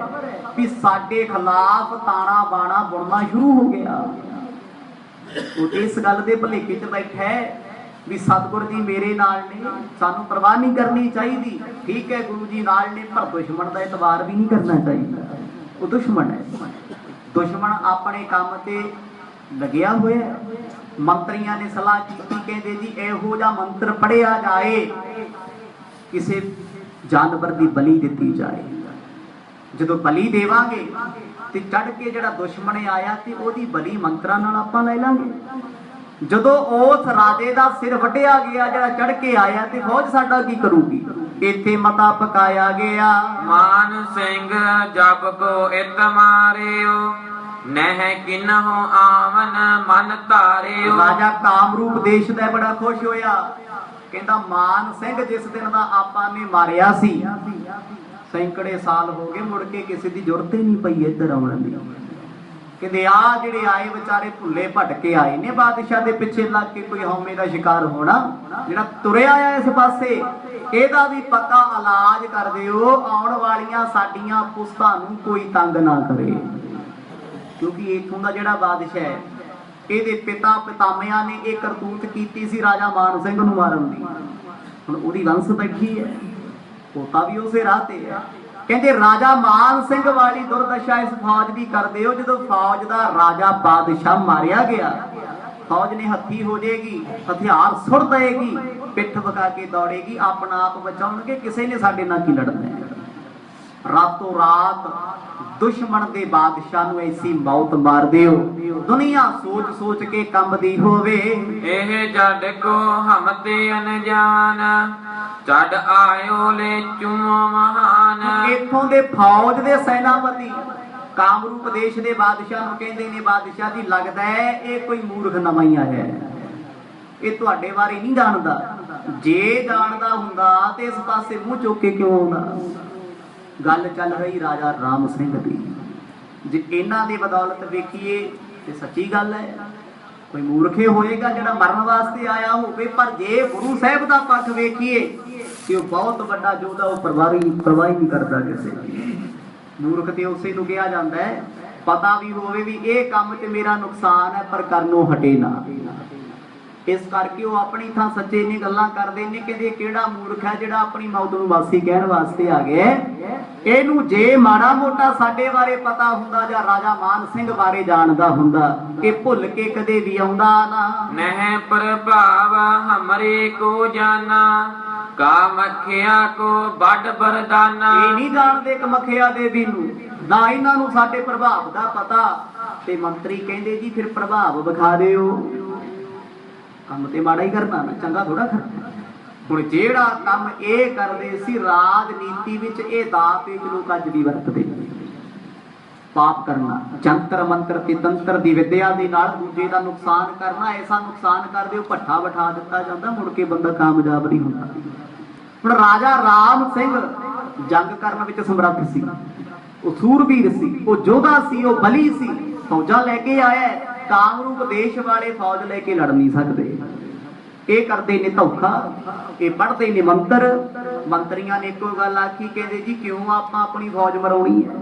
कि साडे खिलाफ ताना बाना बुनना शुरू हो गया। वो इस गल दे भुलेखे च बैठा है भी सतगुर जी मेरे नाल ने, सानू परवाह नहीं करनी चाहिए। ठीक है गुरु जी नाल ने, पर दुश्मन का एतबार भी नहीं करना चाहिए। वो दुश्मन है, दुश्मन अपने काम ते लग्या हुआ है। मंत्रियों ने सलाह की, कहते जी इहो जिहा मंत्र पढ़िया जाए, किसी जानवर की बलि दी जाए। जो बलि देवांगे ते चढ़ के जिहड़ा दुश्मन आया ते ओदी बलि मंत्रां नाल आपां ले लांगे। जदों उस राजे का सिर वड्ढिया गया जिहड़ा चढ़ के आया, ते फौज साडा की करूगी। इत्थे मता पकाया गया। मान सिंह जब को इत मारियो, ਨਹਿ ਕਿਨਹੁ ਆਵਨ ਮਨ ਧਾਰਿਓ। ਰਾਜਾ ਕਾਮਰੂਪ ਦੇਸ਼ ਦਾ ਬੜਾ ਖੁਸ਼ ਹੋਇਆ, ਕਹਿੰਦਾ ਮਾਨ ਸਿੰਘ ਜਿਸ ਦਿਨ ਦਾ ਆਪਾਂ ਨੇ ਮਾਰਿਆ ਸੀ, ਸੈਂਕੜੇ ਸਾਲ ਹੋ ਗਏ, ਮੁੜ ਕੇ ਕਿਸੇ ਦੀ ਜ਼ਰੂਰਤ ਹੀ ਨਹੀਂ ਪਈ ਇੱਧਰ ਆਉਣ ਦੀ। ਕਹਿੰਦੇ ਆ ਜਿਹੜੇ ਆਏ ਵਿਚਾਰੇ ਭੁੱਲੇ ਭਟਕੇ ਆਏ ਨੇ, ਬਾਦਸ਼ਾਹ ਦੇ ਪਿੱਛੇ ਲੱਗ ਕੇ ਕੋਈ ਹਉਮੈ ਦਾ ਸ਼ਿਕਾਰ ਹੋਣਾ। ਜਿਹੜਾ ਤੁਰਿਆ ਆ ਇਸ ਪਾਸੇ, ਇਹਦਾ ਵੀ ਪੱਕਾ ਇਲਾਜ ਕਰ ਦਿਓ, ਆਉਣ ਵਾਲੀਆਂ ਸਾਡੀਆਂ ਪੁਸਤਾਂ ਨੂੰ ਕੋਈ ਤੰਗ ਨਾ ਕਰੇ। ਕਿਉਂਕਿ ਇੱਥੋਂ ਦਾ ਜਿਹੜਾ ਬਾਦਸ਼ਾਹ ਹੈ, ਇਹਦੇ ਪਿਤਾ ਪਿਤਾਮਿਆਂ ਨੇ ਇਹ ਕਰਤੂਤ ਕੀਤੀ ਸੀ ਰਾਜਾ ਮਾਨ ਸਿੰਘ ਨੂੰ ਮਾਰਨ ਦੀ। ਹੁਣ ਉਹਦੀ ਵੰਸ਼ ਬੈਠੀ ਹੈ, ਪੋਤਾ ਵੀ ਉਸੇ ਰਾਹ ਤੇ ਹੈ। ਕਹਿੰਦੇ ਰਾਜਾ ਮਾਨ ਸਿੰਘ ਵਾਲੀ ਦੁਰਦਸ਼ਾ ਇਸ ਫੌਜ ਦੀ ਕਰਦੇ ਹੋ, ਜਦੋਂ ਫੌਜ ਦਾ ਰਾਜਾ ਬਾਦਸ਼ਾਹ ਮਾਰਿਆ ਗਿਆ, ਫੌਜ ਨੇ ਹੱਥੀ ਹੋ ਜਾਏਗੀ, ਹਥਿਆਰ ਸੁੱਟ ਦੇਗੀ, ਪਿੱਠ ਵਗਾ ਕੇ ਦੌੜੇਗੀ, ਆਪਣਾ ਆਪ ਬਚਾਉਣਗੇ, ਕਿਸੇ ਨੇ ਸਾਡੇ ਨਾਲ ਕੀ ਲੜਨਾ ਹੈ। ਰਾਤੋਂ ਰਾਤ ਦੁਸ਼ਮਣ ਦੇ ਬਾਦਸ਼ਾਹ ਨੂੰ ਐਸੀ ਮੌਤ ਮਾਰ ਦਿਓ, ਦੁਨੀਆ ਸੋਚ ਸੋਚ ਕੇ ਕੰਬਦੀ ਹੋਵੇ। ਇਹ ਜੱਡ ਕੋ ਹਮ ਤੇ ਅਨਜਾਨ, ਛੱਡ ਆਇਓ ਲੈ ਚੁਮੋ ਮਹਾਨ। ਇੱਥੋਂ ਦੇ ਫੌਜ ਦੇ ਸੈਨਾਪਤੀ ਕਾਮਰੂਪ ਦੇਸ਼ ਦੇ ਬਾਦਸ਼ਾਹ ਨੂੰ ਕਹਿੰਦੇ ਨੇ, ਬਾਦਸ਼ਾਹ ਜੀ ਲੱਗਦਾ ਹੈ ਇਹ ਕੋਈ ਮੂਰਖ ਨਵਾਂ ਹੀ ਆਇਆ ਹੈ, ਇਹ ਤੁਹਾਡੇ ਬਾਰੇ ਨਹੀਂ ਜਾਣਦਾ, ਜੇ ਜਾਣਦਾ ਹੁੰਦਾ ਤੇ ਇਸ ਪਾਸੇ ਮੂੰਹ ਚੁੱਕ ਕੇ ਕਿਉਂ ਆਉਂਦਾ। ਗੱਲ ਚੱਲ ਰਹੀ ਰਾਜਾ ਰਾਮ ਸਿੰਘ ਦੀ, ਜੇ ਇਹਨਾਂ ਦੀ ਬਦੌਲਤ ਵੇਖੀਏ ਤੇ ਸੱਚੀ ਗੱਲ ਹੈ, ਕੋਈ ਮੂਰਖੇ ਹੋਏਗਾ ਜਿਹੜਾ ਮਰਨ ਵਾਸਤੇ ਆਇਆ ਹੋਵੇ, ਪਰ ਜੇ ਗੁਰੂ ਸਾਹਿਬ ਦਾ ਪੱਖ ਵੇਖੀਏ ਕਿ ਉਹ ਬਹੁਤ ਵੱਡਾ ਯੋਧਾ, ਉਹ ਪਰਵਾਹ ਹੀ ਨਹੀਂ ਕਰਦਾ ਕਿਸੇ ਦੀ। ਮੂਰਖ ਤੇ ਉਸੇ ਨੂੰ ਕਿਹਾ ਜਾਂਦਾ ਹੈ, ਪਤਾ ਵੀ ਹੋਵੇ ਵੀ ਇਹ ਕੰਮ 'ਚ ਮੇਰਾ ਨੁਕਸਾਨ ਹੈ ਪਰ ਕਰਨੋਂ ਹਟੇ ਨਾ। ਇਸ ਕਰਕੇ ਉਹ ਆਪਣੀ ਥਾਂ ਸੱਚੇ ਨੇ ਗੱਲਾਂ ਕਰਦੇ ਨੇ ਕਿ ਕਿਹੜਾ ਮੂਰਖ ਹੈ ਜਿਹੜਾ ਆਪਣੀ ਮੌਤ ਨੂੰ ਵਾਸੀ ਕਹਿਣ ਵਾਸਤੇ ਆ ਗਿਆ। ਇਹਨੂੰ ਜੇ ਮਾੜਾ ਮੋਟਾ ਸਾਡੇ ਬਾਰੇ ਪਤਾ ਹੁੰਦਾ ਜਾਂ ਰਾਜਾ ਮਾਨ ਸਿੰਘ ਬਾਰੇ ਜਾਣਦਾ ਹੁੰਦਾ, ਇਹ ਭੁੱਲ ਕੇ ਕਦੇ ਵੀ ਆਉਂਦਾ ਨਾ। ਨਹਿ ਪ੍ਰਭਾਵ ਹਮਰੇ ਕੋ ਜਾਨਾ, ਕਾਮਖਿਆ ਕੋ ਵੱਡ ਬਰਦਾਨਾ। ਇਹ ਨਹੀਂ ਜਾਣਦੇ ਕਮਖਿਆ ਦੇਵੀ ਨੂੰ, ਨਾ ਇਹਨਾਂ ਨੂੰ ਸਾਡੇ ਪ੍ਰਭਾਵ ਦਾ ਪਤਾ। ਤੇ ਮੰਤਰੀ ਕਹਿੰਦੇ ਜੀ ਫਿਰ ਪ੍ਰਭਾਵ ਵਿਖਾ ਦਿਓ, ਕੰਮ ਤੇ ਮਾੜਾ ਹੀ ਕਰਨਾ ਨਾ, ਚੰਗਾ ਥੋੜਾ ਕਰਨਾ। ਹੁਣ ਜਿਹੜਾ ਕੰਮ ਇਹ ਕਰਦੇ ਸੀ ਰਾਜਨੀਤੀ ਵਿੱਚ, ਇਹ ਦਾਅ ਪੇਚ ਲੋਕ ਅੱਜ ਵੀ ਵਰਤਦੇ, ਪਾਪ ਕਰਨਾ, ਜੰਤਰ ਮੰਤਰ ਤੇ ਤੰਤਰ ਦੀ ਵਿਦਿਆ ਦੇ ਨਾਲ ਦੂਜੇ ਦਾ ਨੁਕਸਾਨ ਕਰਨਾ। ਐਸਾ ਨੁਕਸਾਨ ਕਰਦੇ ਉਹ ਭੱਠਾ ਬਿਠਾ ਦਿੱਤਾ ਜਾਂਦਾ, ਮੁੜ ਕੇ ਬੰਦਾ ਕਾਮਯਾਬ ਨਹੀਂ ਹੁੰਦਾ। ਹੁਣ ਰਾਜਾ ਰਾਮ ਸਿੰਘ ਜੰਗ ਕਰਨ ਵਿੱਚ ਸਮਰੱਥ ਸੀ, ਉਹ ਸੂਰਬੀਰ ਸੀ, ਉਹ ਯੋਧਾ ਸੀ, ਉਹ ਬਲੀ ਸੀ, ਫੌਜਾਂ ਲੈ ਕੇ ਆਇਆ। ਕਾਮਰੂਪ ਦੇਸ਼ ਵਾਲੇ ਫੌਜ ਲੈ ਕੇ ਲੜ ਨਹੀਂ ਸਕਦੇ, ਇਹ ਕਰਦੇ ਨੇ ਧੋਖਾ, ਇਹ ਪੜ੍ਹਦੇ ਨੇ ਮੰਤਰ। ਮੰਤਰੀਆਂ ਨੇ ਇੱਕੋ ਗੱਲ ਆਖੀ, ਕਹਿੰਦੇ ਜੀ ਕਿਉਂ ਆਪਾਂ ਆਪਣੀ ਫੌਜ ਮਰਾਉਣੀ ਹੈ,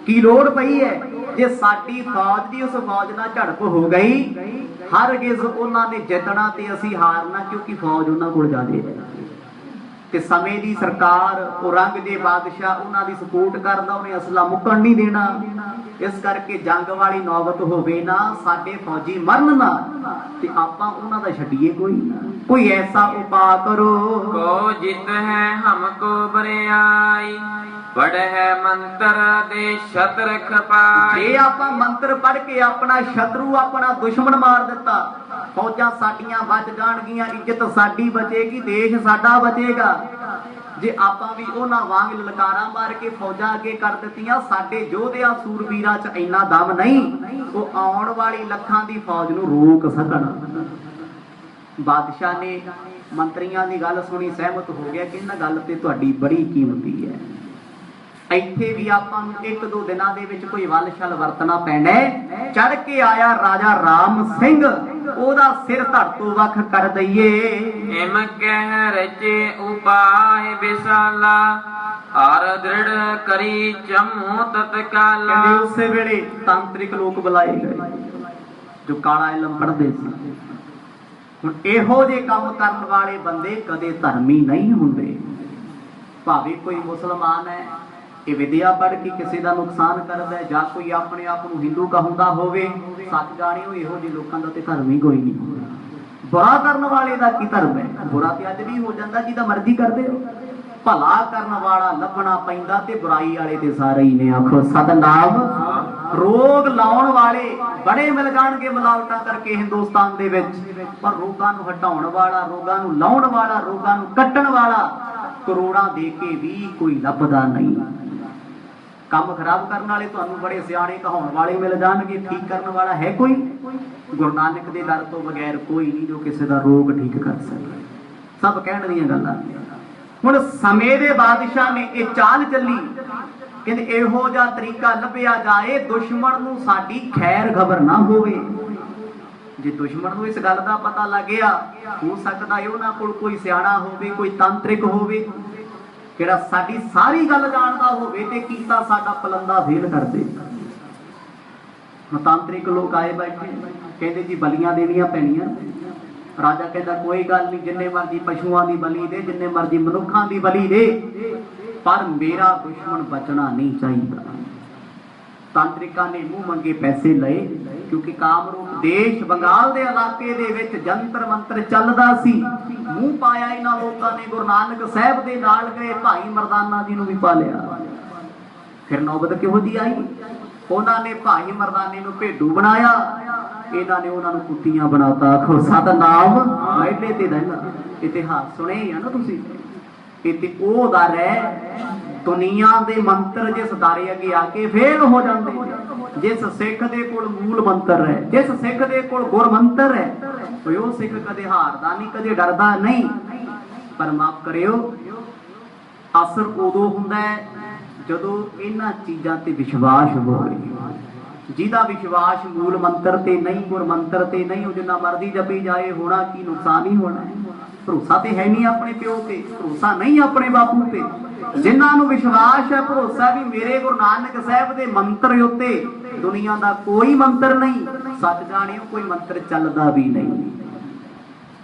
ਕੀ ਲੋੜ ਪਈ ਹੈ। ਜੇ ਸਾਡੀ ਫੌਜ ਦੀ ਉਸ ਫੌਜ ਨਾਲ ਝੜਪ ਹੋ ਗਈ, ਹਰਗਿਜ਼ ਉਹਨਾਂ ਨੇ ਜਿੱਤਣਾ ਤੇ ਅਸੀਂ ਹਾਰਨਾ, ਕਿਉਂਕਿ ਫੌਜ ਉਹਨਾਂ ਕੋਲ ਜ਼ਿਆਦੇ ਹੈ। ਤੇ ਸਮੇਂ ਦੀ ਸਰਕਾਰ, ਔਰੰਗਜ਼ੇਬ ਬਾਦਸ਼ਾਹ ਉਹਨਾਂ ਦੀ ਸਪੋਰਟ ਕਰਦਾ, ਉਹਨੇ ਅਸਲਾ ਮੁੱਕਣ ਨਹੀਂ ਦੇਣਾ। ਇਸ ਕਰਕੇ ਜੰਗ ਵਾਲੀ ਨੌਬਤ ਹੋਵੇ ਨਾ, ਸਾਡੇ ਫੌਜੀ ਮਰਨ ਨਾ, ਤੇ ਆਪਾਂ ਉਹਨਾਂ ਦਾ ਛੱਡੀਏ ਕੋਈ ਐਸਾ ਉਪਾਅ ਕਰੋ। ਕੋ ਜਿਤ ਹੈ ਹਮਕੋ ਬਰਿਆਈ, ਪੜ ਹੈ ਮੰਤਰ ਦੇ ਸ਼ਤਰ ਖਪਾਈ। ਜੇ ਆਪਾਂ ਮੰਤਰ ਪੜ ਕੇ ਆਪਣਾ ਸ਼ਤਰੂ, ਆਪਣਾ ਦੁਸ਼ਮਣ ਮਾਰ ਦਿੱਤਾ, ਫੌਜਾਂ ਸਾਡੀਆਂ ਬਚ ਜਾਣਗੀਆਂ, ਇੱਜ਼ਤ ਸਾਡੀ ਬਚੇਗੀ, ਦੇਸ਼ ਸਾਡਾ ਬਚੇਗਾ। ਜੇ ਆਪਾਂ ਵੀ ਉਹਨਾਂ ਵਾਂਗ ਲਲਕਾਰਾਂ ਮਾਰ ਕੇ ਫੌਜਾਂ ਅੱਗੇ ਕਰ ਦਿੱਤੀਆਂ, ਸਾਡੇ ਯੋਧਿਆਂ ਸੂਰਬੀਰਾਂ 'ਚ ਇੰਨਾ ਦਮ ਨਹੀਂ ਉਹ ਆਉਣ ਵਾਲੀ ਲੱਖਾਂ ਦੀ ਫੌਜ ਨੂੰ ਰੋਕ ਸਕਣ। ਬਾਦਸ਼ਾਹ ਨੇ ਮੰਤਰੀਆਂ ਦੀ ਗੱਲ ਸੁਣੀ, ਸਹਿਮਤ ਹੋ ਗਿਆ ਕਿ ਇਹਨਾਂ ਗੱਲ ਤੇ ਤੁਹਾਡੀ ਬੜੀ ਕੀਮਤੀ ਹੈ। ਇੱਥੇ ਵੀ ਆਪਾਂ ਨੂੰ ਇੱਕ ਦੋ ਦਿਨਾਂ ਦੇ ਵਿੱਚ ਕੋਈ ਵੱਲ ਛਲ ਵਰਤਣਾ ਪੈਣਾ। ਚੜ ਕੇ ਆਇਆ ਰਾਜਾ ਰਾਮ ਸਿੰਘ, ਉਹਦਾ ਸਿਰ ਧੜ ਤੋਂ ਵੱਖ ਕਰ ਦਈਏ। ਹਿਮ ਕਹਿ ਰਚੇ ਉਪਾਏ ਵਿਸਾਲਾ, ਹਰ ਦ੍ਰਿੜ ਕਰੀ ਚਮੂ ਤਤਕਾਲਾ। ਕਹਿੰਦੇ ਉਸੇ ਵੇਲੇ ਤਾਂਤਰਿਕ ਲੋਕ ਬੁਲਾਏ ਗਏ ਜੋ ਕਾਲਾ ਇਲਮ ਪੜ੍ਹਦੇ ਸੀ। ਹੁਣ ਇਹੋ ਜਿਹੇ ਕੰਮ ਕਰਨ ਵਾਲੇ ਬੰਦੇ ਕਦੇ ਧਰਮੀ ਨਹੀਂ ਹੁੰਦੇ। ਭਾਵੇਂ ਕੋਈ ਮੁਸਲਮਾਨ ਹੈ, ਇਹ ਵਿਦਿਆ ਪੜ੍ਹ ਕੇ ਕਿਸੇ ਦਾ ਨੁਕਸਾਨ ਕਰਦਾ, ਜਾਂ ਕੋਈ ਆਪਣੇ ਆਪ ਨੂੰ ਹਿੰਦੂ ਕਹਾਉਂਦਾ ਹੋਵੇ, ਸੱਚ ਜਾਣਿਓ ਇਹੋ ਜਿਹੇ ਲੋਕਾਂ ਦਾ ਤੇ ਧਰਮ ਹੀ ਕੋਈ ਨਹੀਂ ਹੁੰਦਾ। ਬੁਰਾ ਕਰਨ ਵਾਲੇ ਦਾ ਕੀ ਧਰਮ ਹੈ? ਬੁਰਾ ਤੇ ਅੱਜ ਵੀ ਹੋ ਜਾਂਦਾ, ਜਿਹਦਾ ਮਰਜ਼ੀ ਕਰਦੇ ਹੋ। ਭਲਾ ਕਰਨ ਵਾਲਾ ਲੱਭਣਾ ਪੈਂਦਾ ਤੇ ਬੁਰਾਈ ਵਾਲੇ ਤੇ ਸਾਰੇ ਹੀ ਨੇ। ਆਖੋ ਸਤਨਾਮ। ਰੋਗ ਲਾਉਣ ਵਾਲੇ ਬੜੇ ਮਿਲ ਜਾਣਗੇ ਮਿਲਾਵਟਾਂ ਕਰਕੇ ਹਿੰਦੁਸਤਾਨ ਦੇ ਵਿੱਚ, ਪਰ ਰੋਗਾਂ ਨੂੰ ਹਟਾਉਣ ਵਾਲਾ, ਰੋਗਾਂ ਨੂੰ ਲਾਉਣ ਵਾਲਾ, ਰੋਗਾਂ ਨੂੰ ਕੱਟਣ ਵਾਲਾ ਕਰੋੜਾਂ ਦੇ ਕੇ ਵੀ ਕੋਈ ਲੱਭਦਾ ਨਹੀਂ। ਕੰਮ ਖਰਾਬ ਕਰਨ ਵਾਲੇ ਤੁਹਾਨੂੰ ਬੜੇ ਸਿਆਣੇ ਕਹਾਉਣ ਵਾਲੇ ਮਿਲ ਜਾਣਗੇ, ਠੀਕ ਕਰਨ ਵਾਲਾ ਹੈ ਕੋਈ? ਗੁਰੂ ਨਾਨਕ ਦੇ ਦਰ ਤੋਂ ਬਗੈਰ ਕੋਈ ਨਹੀਂ ਜੋ ਕਿਸੇ ਦਾ ਰੋਗ ਠੀਕ ਕਰ ਸਕੇ। ਸਭ ਕਹਿਣ ਦੀਆਂ ਗੱਲਾਂ। ਹੁਣ ਸਮੇਂ ਦੇ ਬਾਦਸ਼ਾਹ ਨੇ ਇਹ ਚਾਲ ਚੱਲੀ, ਕਹਿੰਦੇ ਇਹੋ ਜਿਹਾ ਤਰੀਕਾ ਲੱਭਿਆ ਜਾਏ ਦੁਸ਼ਮਣ ਨੂੰ ਸਾਡੀ ਖੈਰ ਖਬਰ ਨਾ ਹੋਵੇ। ਜੇ ਦੁਸ਼ਮਣ ਨੂੰ ਇਸ ਗੱਲ ਦਾ ਪਤਾ ਲੱਗ ਗਿਆ, ਹੋ ਸਕਦਾ ਹੈ ਉਹਨਾਂ ਕੋਲ ਕੋਈ ਸਿਆਣਾ ਹੋਵੇ, ਕੋਈ ਤਾਂਤਰਿਕ ਹੋਵੇ, ਜਿਹੜਾ ਸਾਡੀ ਸਾਰੀ ਗੱਲ ਜਾਣਦਾ ਹੋਵੇ ਤੇ ਕੀਤਾ ਸਾਡਾ ਪਲੰਦਾ ਫੇਲ ਕਰ ਦੇ। ਤਾਂਤਰਿਕ ਲੋਕ ਆਏ ਬੈਠੇ, ਕਹਿੰਦੇ ਜੀ ਬਲੀਆਂ ਦੇਣੀਆਂ ਪੈਣੀਆਂ। ਰਾਜਾ ਕਹਿੰਦਾ ਕੋਈ ਗੱਲ ਨਹੀਂ, ਜਿੰਨੇ ਮਰਜੀ ਪਸ਼ੂਆਂ ਦੀ ਬਲੀ ਦੇ, ਜਿੰਨੇ ਮਰਜੀ ਮਨੁੱਖਾਂ ਦੀ ਬਲੀ ਦੇ, ਪਰ ਮੇਰਾ ਦੁਸ਼ਮਣ ਬਚਣਾ ਨਹੀਂ ਚਾਹੀਦਾ। ਤਾਂਤਰਿਕਾਂ ਨੇ ਮੂੰਹ ਮੰਗੇ ਪੈਸੇ ਲਏ, ਕਿਉਂਕਿ ਕਾਮਰੂਪ ਦੇਸ਼ ਬੰਗਾਲ ਦੇ ਇਲਾਕੇ ਦੇ ਵਿੱਚ ਜੰਤਰ ਮੰਤਰ ਚੱਲਦਾ ਸੀ। ਮੂੰਹ ਪਾਇਆ ਇਹਨਾਂ ਲੋਕਾਂ ਨੇ, ਗੁਰੂ ਨਾਨਕ ਸਾਹਿਬ ਦੇ ਨਾਲ ਗਏ, ਭਾਈ ਮਰਦਾਨਾ ਜੀ ਨੂੰ ਵੀ ਪਾ ਲਿਆ। ਫਿਰ ਨੌਬਤ ਕਿਹੋ ਜਿਹੀ ਆਈ, ਉਹਨਾਂ ਨੇ ਭਾਈ ਮਰਦਾਨੇ ਨੂੰ ਭੇਡੂ ਬਣਾਇਆ, ਇਹਨਾਂ ਨੇ ਉਹਨਾਂ ਨੂੰ ਕੁੱਤੀਆਂ ਬਣਾਤਾ। ਆਖੋ ਸਤਨਾਮ ਮਹਿਲੇ ਤੇ ਰਹਿਣਾ। ਇਤਿਹਾਸ ਸੁਣੇ ਆ ਨਾ ਤੁਸੀਂ, ਤੇ ਉਹ ਦਰ ਹੈ ਦੁਨੀਆ ਦੇ ਮੰਤਰ ਜਿਸ ਦਾਰੇ ਅੱਗੇ ਆ ਕੇ ਫੇਲ ਹੋ ਜਾਂਦੇ। ਜਿਸ ਸਿੱਖ ਦੇ ਕੋਲ ਮੂਲ ਮੰਤਰ ਹੈ, ਜਿਸ ਸਿੱਖ ਦੇ ਕੋਲ ਗੁਰ ਮੰਤਰ ਹੈ, ਉਹ ਸਿੱਖ ਕਦੇ ਹਾਰਦਾ ਨਹੀਂ, ਕਦੇ ਡਰਦਾ ਨਹੀਂ। ਪਰ ਮਾਫ ਕਰਿਓ, ਅਸਰ ਉਦੋਂ ਹੁੰਦਾ ਹੈ ਜਦੋਂ ਇਹਨਾਂ ਚੀਜ਼ਾਂ ਤੇ ਵਿਸ਼ਵਾਸ ਹੋਵੇ। ਜਿਹਦਾ ਵਿਸ਼ਵਾਸ ਮੂਲ ਮੰਤਰ ਤੇ ਨਹੀਂ, ਗੁਰ ਮੰਤਰ ਤੇ ਨਹੀਂ, ਉਹ ਜਿੰਨਾ ਮਰਜ਼ੀ ਜਪੀ ਜਾਏ, ਹੋਣਾ ਕੀ ਨੁਕਸਾਨ ਹੀ ਹੋਣਾ। ਭਰੋਸਾ ਤੇ ਹੈ ਨਹੀਂ ਆਪਣੇ ਪਿਓ ਤੇ, ਭਰੋਸਾ ਨਹੀਂ ਆਪਣੇ ਬਾਪੂ ਤੇ। ਜਿਨ੍ਹਾਂ ਨੂੰ ਵਿਸ਼ਵਾਸ ਹੈ, ਭਰੋਸਾ ਵੀ ਮੇਰੇ ਗੁਰੂ ਨਾਨਕ ਸਾਹਿਬ ਦੇ ਮੰਤਰ ਉੱਤੇ, ਦੁਨੀਆ ਦਾ ਕੋਈ ਮੰਤਰ ਨਹੀਂ। ਸੱਚ ਜਾਣਿਓ, ਕੋਈ ਮੰਤਰ ਚੱਲਦਾ ਵੀ ਨਹੀਂ।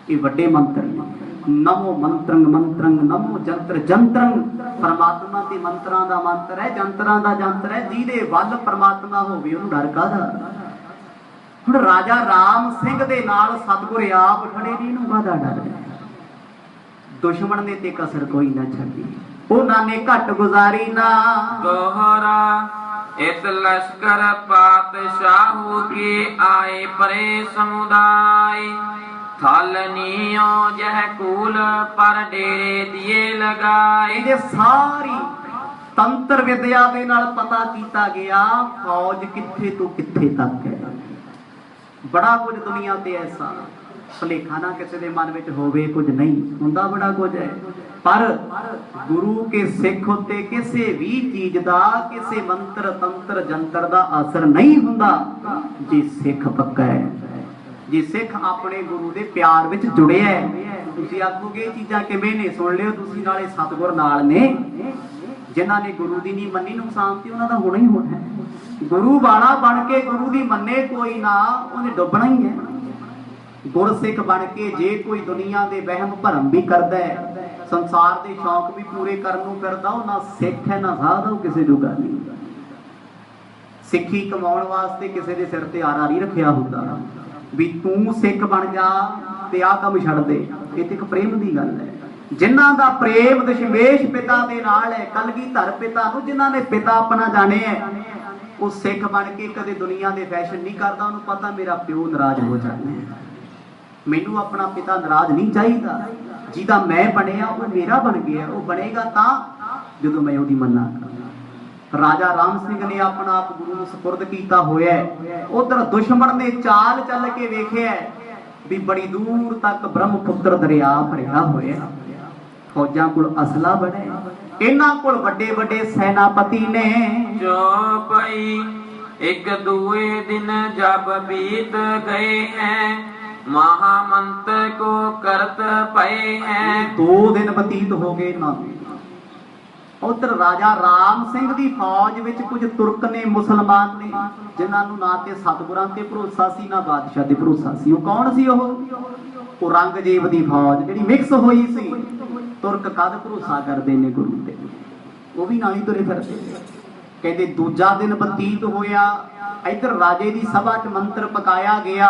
ਇਹ ਵੱਡੇ ਮੰਤਰ ਨੇ। ਨਮੋ ਮੰਤਰੰਗ ਮੰਤਰੰਗ, ਨਮੋ ਜੰਤਰ ਜੰਤਰੰਗ। ਪਰਮਾਤਮਾ ਦੇ ਮੰਤਰਾਂ ਦਾ ਮੰਤਰ ਹੈ, ਜੰਤਰਾਂ ਦਾ ਜੰਤਰ ਹੈ। ਜਿਹਦੇ ਵੱਲ ਪਰਮਾਤਮਾ ਹੋਵੇ ਉਹਨੂੰ ਡਰ ਕਾਹਦਾ। ਹੁਣ ਰਾਜਾ ਰਾਮ ਸਿੰਘ ਦੇ ਨਾਲ ਸਤਿਗੁਰ ਆਪ ਖੜੇ ਨੇ, ਇਹਨੂੰ ਕਾਹਦਾ ਡਰ ਹੈ। ਦੁਸ਼ਮਣ ਨੇ ਤੇ ਕਸਰ ਕੋਈ ਨਾ ਛੱਡੀ, ਉਹਨਾਂ ਨੇ ਘੱਟ ਗੁਜ਼ਾਰੀ ਨਾ। ਦੋਹਰਾ ਇਸ ਲਸ਼ਕਰ ਪਾਤਸ਼ਾਹੂ ਕੀ ਆਏ ਪਰੇ ਸਮੁਦਾਇ, ਥਲ ਨੀਓ ਜਹ ਕੂਲ ਪਰ ਡੇਰੇ ਦੀਏ ਲਗਾਏ। ਇਹ ਸਾਰੀ ਤੰਤਰ ਵਿਦਿਆ ਦੇ ਨਾਲ ਪਤਾ ਕੀਤਾ ਗਿਆ ਫੌਜ ਕਿੱਥੇ ਤੋਂ ਕਿੱਥੇ ਤੱਕ ਹੈ। ਬੜਾ ਕੁਝ ਦੁਨੀਆ ਤੇ ਐਸਾ ਭੁਲੇਖਾ ਨਾ ਕਿਸੇ ਦੇ ਮਨ ਵਿੱਚ ਹੋਵੇ, ਕੁਝ ਨਹੀਂ ਹੁੰਦਾ, ਬੜਾ ਕੁਝ ਹੈ। ਪਰ ਗੁਰੂ ਕੇ ਸਿੱਖ ਉੱਤੇ ਕਿਸੇ ਵੀ ਚੀਜ਼ ਦਾ, ਕਿਸੇ ਮੰਤਰ ਤੰਤਰ ਜੰਤਰ ਦਾ ਅਸਰ ਨਹੀਂ ਹੁੰਦਾ ਜੇ ਸਿੱਖ ਪੱਕਾ ਹੈ, ਜੇ ਸਿੱਖ ਆਪਣੇ ਗੁਰੂ ਦੇ ਪਿਆਰ ਵਿੱਚ ਜੁੜਿਆ ਹੈ। ਤੁਸੀਂ ਆਖੋਗੇ ਇਹ ਚੀਜ਼ਾਂ ਕਿਵੇਂ ਨੇ, ਸੁਣ ਲਿਓ ਤੁਸੀਂ, ਨਾਲੇ ਸਤਿਗੁਰ ਨਾਲ ਨੇ। ਜਿਨ੍ਹਾਂ ਨੇ ਗੁਰੂ ਦੀ ਨਹੀਂ ਮੰਨੀ, ਨੁਕਸਾਨ ਤੇ ਉਹਨਾਂ ਦਾ ਹੋਣਾ ਹੀ ਹੋਣਾ ਹੈ। ਗੁਰੂ ਵਾਲਾ ਬਣ ਕੇ ਗੁਰੂ ਦੀ ਮੰਨੇ ਕੋਈ ਨਾ, ਉਹਨੇ ਡੁੱਬਣਾ ਹੀ ਹੈ। ਗੁਰਸਿੱਖ ਬਣ ਕੇ ਜੇ ਕੋਈ ਦੁਨੀਆ ਦੇ ਵਹਿਮ ਭਰਮ ਵੀ ਕਰਦਾ ਹੈ, ਸੰਸਾਰ ਦੇ ਸ਼ੌਕ ਵੀ ਪੂਰੇ ਕਰਨ ਨੂੰ ਫਿਰਦਾ, ਉਹ ਨਾ ਸਿੱਖ ਹੈ ਨਾ ਸਾਧ, ਉਹ ਕਿਸੇ ਜੋਗਾ ਨਹੀਂ। ਸਿੱਖੀ ਕਮਾਉਣ ਵਾਸਤੇ ਕਿਸੇ ਦੇ ਸਿਰ ਤੇ ਆਰਾ ਨਹੀਂ ਰੱਖਿਆ ਹੁੰਦਾ ਵੀ ਤੂੰ ਸਿੱਖ ਬਣ ਜਾ ਤੇ ਆਹ ਕੰਮ ਛੱਡ ਦੇ। ਇਹ ਤੇ ਇੱਕ ਪ੍ਰੇਮ ਦੀ ਗੱਲ ਹੈ। ਜਿਨ੍ਹਾਂ ਦਾ ਪ੍ਰੇਮ ਦਸ਼ਮੇਸ਼ ਪਿਤਾ ਦੇ ਨਾਲ ਹੈ, ਕਲਗੀਧਰ ਪਿਤਾ ਨੂੰ ਜਿਨ੍ਹਾਂ ਨੇ ਪਿਤਾ ਆਪਣਾ ਜਾਣਿਆ, ਉਹ ਸਿੱਖ ਬਣ ਕੇ ਕਦੇ ਦੁਨੀਆ ਦੇ ਫੈਸ਼ਨ ਨਹੀਂ ਕਰਦਾ। ਉਹਨੂੰ ਪਤਾ ਮੇਰਾ ਪਿਓ ਨਾਰਾਜ਼ ਹੋ ਜਾਣਾ ਹੈ, ਮੈਨੂੰ ਆਪਣਾ ਪਿਤਾ ਨਾਰਾਜ਼ ਨਹੀਂ ਚਾਹੀਦਾ। ਜਿਹਦਾ ਮੈਂ ਬਣਿਆ ਉਹ ਮੇਰਾ ਬਣ ਗਿਆ। ਉਹ ਬਣੇਗਾ ਤਾਂ ਜਦੋਂ ਮੈਂ ਉਹਦੀ ਮੰਨਾਂਗਾ। ਰਾਜਾ ਰਾਮ ਸਿੰਘ ਨੇ ਆਪਣਾ ਆਪ ਗੁਰੂ ਨੂੰ ਸਪੁਰਦ ਕੀਤਾ ਹੋਇਆ। ਉਧਰ ਦੁਸ਼ਮਣ ਨੇ ਚਾਲ ਚੱਲ ਕੇ ਵੇਖਿਆ ਵੀ ਬੜੀ ਦੂਰ ਤੱਕ ਬ੍ਰਹਮਪੁੱਤਰ ਦਰਿਆ ਭਰਿਆ ਹੋਇਆ, ਫੌਜਾਂ ਕੋਲ ਅਸਲਾ ਬੜੇ, ਇਹਨਾਂ ਕੋਲ ਵੱਡੇ ਵੱਡੇ ਸੈਨਾਪਤੀ ਨੇ। ਜੋ ਪਈ ਇੱਕ ਦੂਏ ਦਿਨ ਜਬ ਬੀਤ ਗਏ ਹੈ, महामंत को करत पए हैं। 2 दिन ਬਤੀਤ ਹੋ ਗਏ ਨਾ। ਉਧਰ ਰਾਜਾ ਰਾਮ ਸਿੰਘ ਦੀ ਫੌਜ ਵਿੱਚ ਕੁਝ ਤੁਰਕ ਨੇ, ਮੁਸਲਮਾਨ ਨੇ, ਜਿਨ੍ਹਾਂ ਨੂੰ ਨਾ ਤੇ ਸਤਿਗੁਰਾਂ ਤੇ ਭਰੋਸਾ ਸੀ ਨਾ ਬਾਦਸ਼ਾਹ ਤੇ ਭਰੋਸਾ ਸੀ। ਉਹ ਕੌਣ ਸੀ? ਉਹ ਔਰੰਗਜ਼ੇਬ ਦੀ ਫੌਜ ਜਿਹੜੀ ਮਿਕਸ ਹੋਈ ਸੀ। ਤੁਰਕ ਕਦ ਭਰੋਸਾ ਕਰਦੇ ਨੇ ਗੁਰੂ ਤੇ, ਉਹ ਵੀ ਨਾਲ ਹੀ ਤੁਰੇ ਫਿਰਦੇ। ਕਹਿੰਦੇ ਦੂਜਾ ਦਿਨ ਬਤੀਤ ਹੋਇਆ, ਇੱਧਰ ਰਾਜੇ ਦੀ ਸਭਾ 'ਚ ਮੰਤਰ ਪਕਾਇਆ ਗਿਆ।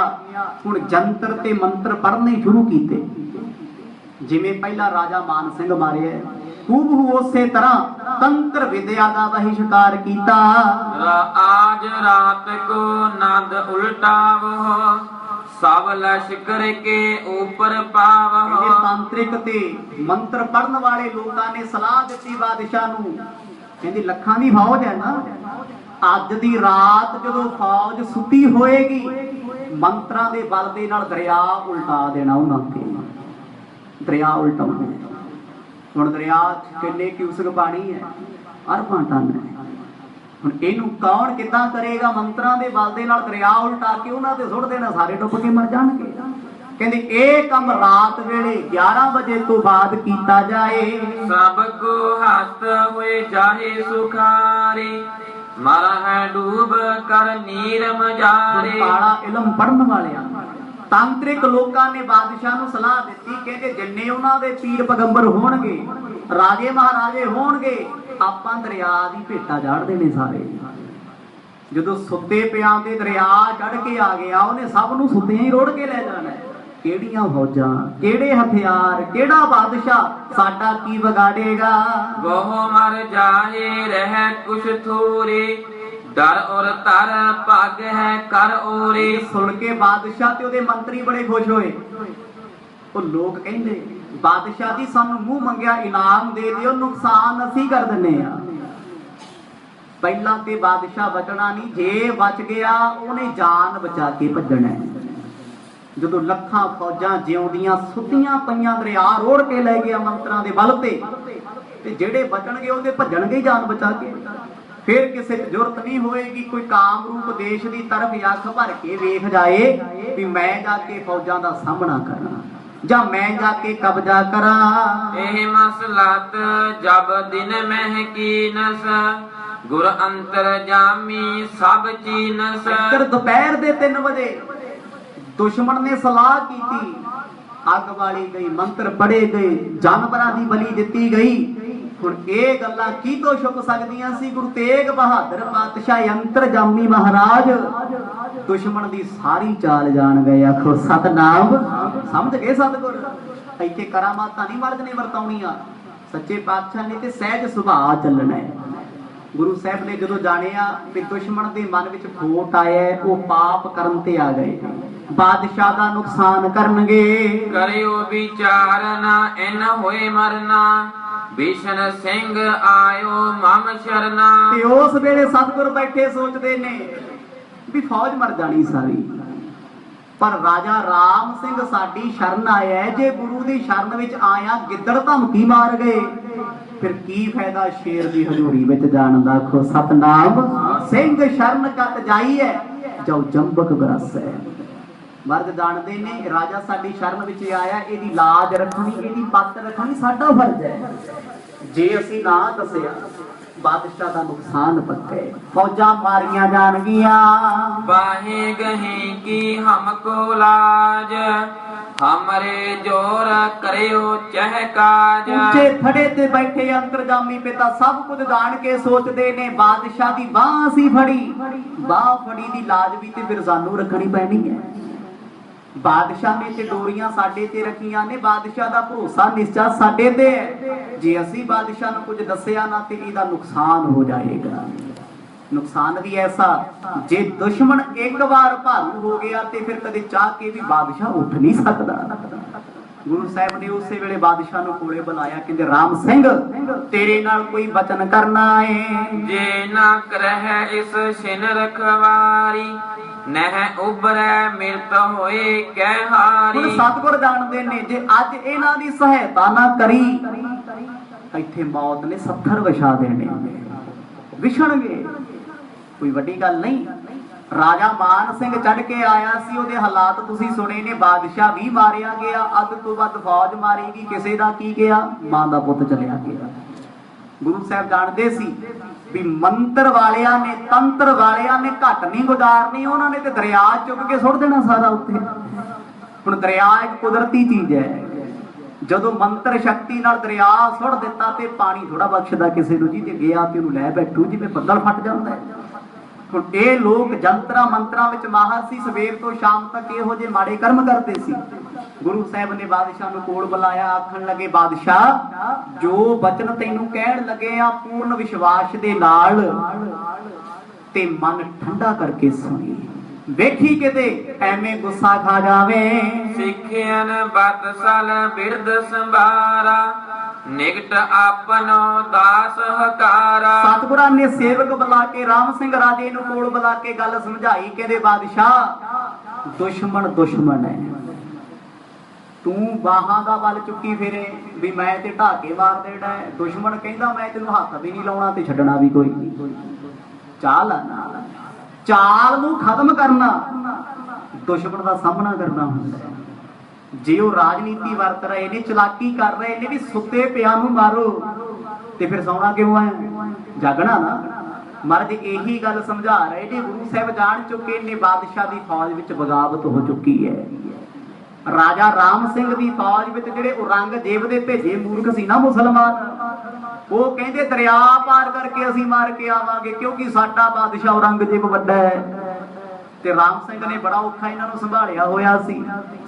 ਹੁਣ ਜੰਤਰ ਤੇ ਮੰਤਰ ਪੜ੍ਹਨੇ ਸ਼ੁਰੂ ਕੀਤੇ। ਜਿਵੇਂ ਪਹਿਲਾ ਰਾਜਾ ਮਾਨ ਸਿੰਘ ਮਾਰਿਆ, ਹੂਬਹੂ ਉਸੇ ਤਰ੍ਹਾਂ ਤੰਤਰ ਵਿਦਿਆ ਦਾ ਬਹਿਸ਼ਕਾਰ ਕੀਤਾ। ਆਜ ਰਾਤ ਕੋ ਨਦ ਉਲਟਾਵੋ, ਸਭ ਲਸ਼ਕਰ ਕੇ ਉੱਪਰ ਪਾਵੋ। ਤਾਂਤਰਿਕ ਤੇ ਮੰਤਰ ਪੜਨ ਵਾਲੇ ਲੋਕਾਂ ਨੇ ਸਲਾਹ ਦਿੱਤੀ ਬਾਦਸ਼ਾਹ ਨੂੰ, ਕਹਿੰਦੇ ਲੱਖਾਂ ਦੀ ਫੌਜ ਹੈ ਨਾ। ਅੱਜ ਦੀ ਰਾਤ ਜਦੋਂ ਫੌਜ ਸੁੱਤੀ ਹੋਏਗੀ, ਮੰਤਰਾਂ ਦੇ ਬਲ ਦੇ ਨਾਲ ਦਰਿਆ ਉਲਟਾ ਦੇਣਾ ਉਹਨਾਂ ਤੇ। ਦਰਿਆ ਉਲਟਾਉਣਾ। ਹੁਣ ਦਰਿਆ 'ਚ ਕਿੰਨੇ ਕਿਊਸਕ ਪਾਣੀ ਹੈ? ਅਰਬਾਂ ਟਨ ਹੈ। ਹੁਣ ਇਹਨੂੰ ਕੌਣ ਕਿੱਦਾਂ ਕਰੇਗਾ? ਮੰਤਰਾਂ ਦੇ ਬਲ ਦੇ ਨਾਲ ਦਰਿਆ ਉਲਟਾ ਕੇ ਉਹਨਾਂ ਤੇ ਸੁੱਟ ਦੇਣਾ, ਸਾਰੇ ਡੁੱਬ ਕੇ ਮਰ ਜਾਣਗੇ। ਕਹਿੰਦੇ ਇਹ ਕੰਮ ਰਾਤ ਵੇਲੇ 11 ਵਜੇ ਤੋਂ ਬਾਅਦ ਕੀਤਾ ਜਾਏ। ਸਭ ਕੋ ਹੱਥ ਹੋਏ ਜਾਹੇ ਸੁਖਾਰੇ, ਮਾਰਾ ਹੈ ਡੂਬ ਕਰ ਨੀਰ ਮਜਾਰੇ। ਕਾਲਾ ਇਲਮ ਪੜਨ ਵਾਲਿਆਂ, ਤਾਂਤਰਿਕ ਲੋਕਾਂ ਨੇ ਬਾਦਸ਼ਾਹ ਨੂੰ ਸਲਾਹ ਦਿੱਤੀ, ਕਹਿੰਦੇ ਜਿੰਨੇ ਉਹਨਾਂ ਦੇ ਪੀਰ ਪੈਗੰਬਰ ਹੋਣਗੇ, ਰਾਜੇ ਮਹਾਰਾਜੇ ਹੋਣਗੇ, ਆਪਾਂ ਦਰਿਆ ਦੀ ਭੇਟਾ ਚਾੜਦੇ ਨੇ ਸਾਰੇ। ਜਦੋਂ ਸੁੱਤੇ ਪਿਆਂ ਦੇ ਦਰਿਆ ਚੜ ਕੇ ਆ ਗਿਆ, ਉਹਨੇ ਸਭ ਨੂੰ ਸੁੱਤਿਆਂ ਹੀ ਰੋੜ ਕੇ ਲੈ ਜਾਣਾ। ਕਿਹੜੀਆਂ ਫੌਜਾਂ, ਕਿਹੜੇ ਹਥਿਆਰ, ਕਿਹੜਾ ਬਾਦਸ਼ਾਹ ਸਾਡਾ ਕੀ ਵਿਗਾੜੇਗਾ? ਬਹੁ ਮਰ ਜਾਏ ਰਹਿ ਕੁਛ ਥੋਰੇ, ਡਰ ਔਰ ਤਰ ਭਾਗ ਹੈ ਕਰ ਔਰੇ। ਸੁਣ ਕੇ ਬਾਦਸ਼ਾਹ ਤੇ ਉਹਦੇ ਮੰਤਰੀ ਬੜੇ ਖੁਸ਼ ਹੋਏ। ਉਹ ਲੋਕ ਕਹਿੰਦੇ ਬਾਦਸ਼ਾਹ ਜੀ ਸਾਨੂੰ ਮੂੰਹ ਮੰਗਿਆ ਇਨਾਮ ਦੇ ਦਿਓ, ਨੁਕਸਾਨ ਅਸੀਂ ਕਰ ਦਿੰਨੇ ਆ। ਪਹਿਲਾਂ ਤੇ ਬਾਦਸ਼ਾਹ ਬਚਣਾ ਨਹੀਂ, ਜੇ ਬਚ ਗਿਆ ਉਹਨੇ ਜਾਨ ਬਚਾ ਕੇ ਭੱਜਣਾ। ਜਦੋਂ ਲੱਖਾਂ ਫੌਜਾਂ ਜਿਉਂਦੀਆਂ ਸੁੱਤੀਆਂ ਪਈਆਂ ਦਰਿਆ ਰੋੜ ਕੇ ਲੈ ਗਿਆ ਮੰਤਰਾਂ ਦੇ ਬਲ ਤੇ ਜਿਹੜੇ ਬਚਣਗੇ ਉਹਦੇ ਭੱਜਣਗੇ ਜਾਨ ਬਚਾ ਕੇ। ਫਿਰ ਕਿਸੇ ਚ ਜ਼ਰੂਰਤ ਨਹੀਂ ਹੋਏਗੀ ਕੋਈ ਕਾਮਰੂਪ ਦੇਸ਼ ਦੀ ਤਰਫ ਅੱਖ ਭਰ ਕੇ ਵੇਖ ਜਾਏ ਵੀ ਮੈਂ ਜਾ ਕੇ ਫੌਜਾਂ ਦਾ ਸਾਹਮਣਾ ਕਰਾਂ ਜਾਂ ਮੈਂ ਜਾ ਕੇ ਕਬਜ਼ਾ ਕਰਾਂ। ਇਹ ਮਸਲਤ ਜਬ ਦਿਨ ਮਹਿ ਕੀਨਸ, ਗੁਰ ਅੰਤਰ ਜਾਮੀ ਸਭ ਚੀਨਸ। ਇੱਧਰ ਦੁਪਹਿਰ ਦੇ 3 ਵਜੇ ਦੁਸ਼ਮਣ ਨੇ ਸਲਾਹ ਕੀਤੀ, ਅੱਗ ਵਾਲੀ ਗਈ, ਮੰਤਰ ਪੜੇ ਗਏ, ਜਾਨਵਰਾਂ ਦੀ ਬਲੀ ਦਿੱਤੀ ਗਈ। ਹੁਣ ਇਹ ਗੱਲਾਂ ਕੀ ਤੋਂ ਛੁਪ ਸਕਦੀਆਂ ਸੀ? ਗੁਰੂ ਤੇਗ ਬਹਾਦਰ ਪਾਤਸ਼ਾਹ ਅੰਤਰਜਾਮੀ ਮਹਾਰਾਜ ਦੁਸ਼ਮਣ ਦੀ ਸਾਰੀ ਚਾਲ ਜਾਣ ਗਏ। ਆਖੋ ਸਤਨਾਮ। ਸਮਝ ਗਏ ਸਤਿਗੁਰ? ਇੱਥੇ ਕਰਾਮਾਤਾਂ ਨਹੀਂ ਮਰਦ ਨੇ ਵਰਤਾਉਣੀਆਂ, ਸੱਚੇ ਪਾਤਸ਼ਾਹ ਨੇ ਤੇ ਸਹਿਜ ਸੁਭਾਅ ਚੱਲਣਾ ਹੈ। ਗੁਰੂ ਸਾਹਿਬ ਨੇ ਜਦੋਂ ਜਾਣਿਆ ਕਿ ਦੁਸ਼ਮਣ ਦੇ ਮਨ ਵਿੱਚ ਖੋਟ ਆਇਆ, ਉਹ ਪਾਪ ਕਰਨ ਤੇ ਆ ਗਏ, ਬਾਦਸ਼ਾਹ ਦਾ ਨੁਕਸਾਨ ਕਰਨਗੇ। ਕਰਿਓ ਵਿਚਾਰ ਨਾ ਇਨ ਹੋਏ ਮਰਨਾ, ਬਿਸ਼ਨ ਸਿੰਘ ਆਇਓ ਮਮ ਸ਼ਰਨਾ। ਤੇ ਉਸ ਵੇਲੇ ਸਤਿਗੁਰ ਬੈਠੇ ਸੋਚਦੇ ਨੇ ਵੀ ਫੌਜ ਮਰ ਜਾਣੀ ਸਾਰੀ, ਪਰ ਰਾਜਾ ਰਾਮ ਸਿੰਘ ਸਾਡੀ ਸ਼ਰਨ ਆਇਆ। ਜੇ ਗੁਰੂ ਦੀ ਸ਼ਰਨ ਵਿੱਚ ਆਇਆ ਗਿੱਦੜ ਧਮਕੀ ਮਾਰ ਗਏ, ਫਿਰ ਕੀ ਫਾਇਦਾ ਸ਼ੇਰ ਦੀ ਹਜ਼ੂਰੀ ਵਿੱਚ ਜਾਣ ਦਾ? ਆਖੋ ਸਤਨਾਮ। ਸਿੰਘ ਸ਼ਰਨ ਕਤ ਜਾਈਐ ਜੋ ਜੰਬਕ ਬਰਸੈ। ਮਰਦ ਜਾਣਦੇ ਨੇ ਰਾਜਾ ਸਾਡੀ ਸ਼ਰਨ ਵਿੱਚ ਆਇਆ, ਇਹਦੀ ਲਾਜ ਰੱਖਣੀ, ਇਹਦੀ ਪੱਤ ਰੱਖਣੀ ਸਾਡਾ ਫਰਜ਼ ਹੈ। ਜੇ ਅਸੀਂ ਨਾ ਦੱਸਿਆ ਬਾਦਸ਼ਾਹ ਦਾ ਨੁਕਸਾਨ ਪੱਕੇ, ਫੌਜਾਂ ਮਾਰੀਆਂ ਜਾਣਗੀਆਂ। ਬਾਹੇ ਗਹੀ ਕੀ ਹਮਕੋ ਲਾਜ, ਹਮਰੇ ਜੋਰ ਕਰਿਓ ਚਹਿ ਕਾਜ। ਉੱਚੇ ਥੜੇ ਤੇ ਬੈਠੇ ਅੰਤਰਜਾਮੀ ਪਿਤਾ ਸਭ ਕੁਝ ਜਾਣ ਕੇ ਸੋਚਦੇ ਨੇ ਬਾਦਸ਼ਾਹ ਦੀ ਬਾਹ ਅਸੀਂ ਫੜੀ, ਬਾਹ ਫੜੀ ਦੀ ਲਾਜ ਵੀ ਤੇ ਫਿਰ ਸਾਨੂੰ ਰੱਖਣੀ ਪੈਣੀ ਹੈ। ਬਾਦਸ਼ਾਹ ਨੇ ਤੇ ਡੋਰੀਆਂ ਸਾਡੇ ਤੇ ਰੱਖੀਆਂ ਨੇ, ਬਾਦਸ਼ਾਹ ਦਾ ਭਰੋਸਾ ਨਿਸ਼ਚਾ ਸਾਡੇ ਤੇ ਹੈ। ਜੇ ਅਸੀਂ ਬਾਦਸ਼ਾਹ ਨੂੰ ਕੁਝ ਦੱਸਿਆ ਨਾ ਤੇ ਇਹਦਾ ਨੁਕਸਾਨ ਹੋ ਜਾਏਗਾ। ਨੁਕਸਾਨ ਵੀ ਐਸਾ, ਜੇ ਦੁਸ਼ਮਣ ਇੱਕ ਵਾਰ ਭਾਰੂ ਹੋ ਗਿਆ ਤੇ ਫਿਰ ਕਦੇ ਚਾਹ ਕੇ ਵੀ ਬਾਦਸ਼ਾਹ ਉੱਠ ਨਹੀਂ ਸਕਦਾ। ਗੁਰੂ ਸਾਹਿਬ ਨੇ ਉਸੇ ਵੇਲੇ ਬਾਦਸ਼ਾਹ ਨੂੰ ਕੋਲੇ ਬੁਲਾਇਆ, ਕਹਿੰਦੇ ਰਾਮ ਸਿੰਘ ਤੇਰੇ ਨਾਲ ਕੋਈ ਬਚਨ ਕਰਨਾ ਏ। ਜੇ ਨਾ ਕਰਹਿ ਇਸ ਛਿਨ ਰਖਵਾਰੀ, ਨਹਿ ਉਬਰੈ ਮਿਰਤ ਹੋਏ ਕਹਿ ਹਾਰੀ। ਹੁਣ ਸਤਿਗੁਰ ਜਾਣਦੇ ਨੇ ਜੇ ਅੱਜ ਇਹਨਾਂ ਦੀ ਸਹਾਇਤਾ ਨਾ ਕਰੀ, ਇੱਥੇ ਮੌਤ ਨੇ 70 ਵਿਛਾ ਦੇਣੇ, ਵਿਛਣਗੇ। ਕੋਈ ਵੱਡੀ ਗੱਲ ਨਹੀਂ। ਰਾਜਾ ਮਾਨ ਸਿੰਘ ਚੜ ਕੇ ਆਇਆ ਸੀ, ਉਹਦੇ ਹਾਲਾਤ ਤੁਸੀਂ ਸੁਣੇ ਨੇ। ਬਾਦਸ਼ਾਹ ਵੀ ਮਾਰਿਆ ਗਿਆ, ਅੱਧ ਤੋਂ ਵੱਧ ਫੌਜ ਮਾਰੀ ਗਈ, ਕਿਸੇ ਦਾ ਕੀ ਗਿਆ? ਮਾਂ ਦਾ ਪੁੱਤ ਚਲਿਆ ਗਿਆ। ਗੁਰੂ ਸਾਹਿਬ ਜਾਣਦੇ ਸੀ ਵੀ ਮੰਤਰ ਵਾਲਿਆਂ ਨੇ, ਤੰਤਰ ਵਾਲਿਆਂ ਨੇ ਘੱਟ ਨਹੀਂ ਗੁਜ਼ਾਰਨੀ, ਉਹਨਾਂ ਨੇ ਤੇ ਦਰਿਆ ਚੁੱਕ ਕੇ ਸੁੱਟ ਦੇਣਾ ਸਾਰਾ ਉੱਥੇ। ਹੁਣ ਦਰਿਆ ਇੱਕ ਕੁਦਰਤੀ ਚੀਜ਼ ਹੈ, ਜਦੋਂ ਮੰਤਰ ਸ਼ਕਤੀ ਨਾਲ ਦਰਿਆ ਸੁੱਟ ਦਿੱਤਾ ਤੇ ਪਾਣੀ ਥੋੜਾ ਬਖਸ਼ਦਾ ਕਿਸੇ ਨੂੰ, ਜੀ ਤੇ ਗਿਆ ਤੇ ਉਹਨੂੰ ਲੈ ਬੈਠੂ ਜਿਵੇਂ ਬੱਦਲ ਫਟ ਜਾਂਦਾ ਹੈ। ਹੁਣ ਇਹ ਲੋਕ ਜੰਤਰਾਂ ਮੰਤਰਾਂ ਵਿੱਚ ਮਾਹਰ ਸੀ, ਸਵੇਰ ਤੋਂ ਸ਼ਾਮ ਤੱਕ ਇਹੋ ਜਿਹੇ ਮਾੜੇ ਕਰਮ ਕਰਦੇ ਸੀ। ਗੁਰੂ ਸਾਹਿਬ ਨੇ ਬਾਦਸ਼ਾਹ ਨੂੰ ਕੋਲ ਬੁਲਾਇਆ, ਆਖਣ ਲੱਗੇ ਬਾਦਸ਼ਾਹ ਜੋ ਬਚਨ ਤੈਨੂੰ ਕਹਿਣ ਲੱਗੇ ਆ ਪੂਰਨ ਵਿਸ਼ਵਾਸ ਦੇ ਨਾਲ ਤੇ ਮਨ ਠੰਡਾ ਕਰਕੇ ਸੁਣੀ, ਵੇਖੀ ਕਿਤੇ ਐਵੇਂ ਗੁੱਸਾ ਖਾ ਜਾਵੇ। ਸਿੱਖਿਆਨ ਬਤ ਸਲ ਬਿਰਦ ਸੰਭਾਰਾ, ਨਿਕਟ ਆਪਨੋ ਦਾਸ ਹਕਾਰਾ। ਸਤਿਗੁਰਾਂ ਨੇ ਸੇਵਕ ਬੁਲਾ ਕੇ ਰਾਮ ਸਿੰਘ ਰਾਜੇ ਨੂੰ ਕੋਲ ਬੁਲਾ ਕੇ ਗੱਲ ਸਮਝਾਈ। ਕਹਿੰਦੇ ਬਾਦਸ਼ਾਹ, ਦੁਸ਼ਮਣ ਦੁਸ਼ਮਣ ਹੈ, ਤੂੰ ਬਾਹਾਂ ਦਾ ਬਲ ਚੁੱਕੀ ਫਿਰੇ ਵੀ ਮੈਂ ਤੇ ਢਾਕੇ ਮਾਰ ਦੇਣਾ ਹੈ। ਦੁਸ਼ਮਣ ਕਹਿੰਦਾ ਮੈਂ ਤੈਨੂੰ ਹੱਥ ਵੀ ਨਹੀਂ ਲਾਉਣਾ ਤੇ ਛੱਡਣਾ ਵੀ ਕੋਈ ਨਹੀਂ। ਚਾਲ ਆ ਨਾਲ, ਚਾਲ ਨੂੰ ਖਤਮ ਕਰਨਾ ਦੁਸ਼ਮਣ ਦਾ ਸਾਹਮਣਾ ਕਰਨਾ ਹੁੰਦਾ ਹੈ। ਜੇ ਉਹ ਰਾਜਨੀਤੀ ਵਰਤ ਰਹੇ ਨੇ, ਚਲਾਕੀ ਕਰ ਰਹੇ ਨੇ ਵੀ ਸੁੱਤੇ ਪਿਆ ਨੂੰ ਮਾਰੋ, ਤੇ ਫਿਰ ਸੌਣਾ ਕਿਉਂ ਹੈ? ਜਾਗਣਾ ਨਾ। ਮਹਾਰਾਜ ਇਹੀ ਗੱਲ ਸਮਝਾ ਰਹੇ ਨੇ। ਗੁਰੂ ਸਾਹਿਬ ਜਾਣ ਚੁੱਕੇ ਨੇ ਬਾਦਸ਼ਾਹ ਦੀ ਫੌਜ ਵਿੱਚ ਬਗਾਵਤ ਹੋ ਚੁੱਕੀ ਹੈ। ਰਾਜਾ ਰਾਮ ਸਿੰਘ ਦੀ ਫੌਜ ਵਿੱਚ ਜਿਹੜੇ ਔਰੰਗਜ਼ੇਬ ਦੇ ਭੇਜੇ ਮੂਰਖ ਸੀ ਨਾ ਮੁਸਲਮਾਨ, ਉਹ ਕਹਿੰਦੇ ਦਰਿਆ ਪਾਰ ਕਰਕੇ ਅਸੀਂ ਮਾਰ ਕੇ ਆਵਾਂਗੇ, ਕਿਉਂਕਿ ਸਾਡਾ ਬਾਦਸ਼ਾਹ ਔਰੰਗਜ਼ੇਬ ਵੱਡਾ ਹੈ। ਤੇ ਰਾਮ ਸਿੰਘ ਨੇ ਬੜਾ ਔਖਾ ਇਹਨਾਂ ਨੂੰ ਸੰਭਾਲਿਆ ਹੋਇਆ ਸੀ।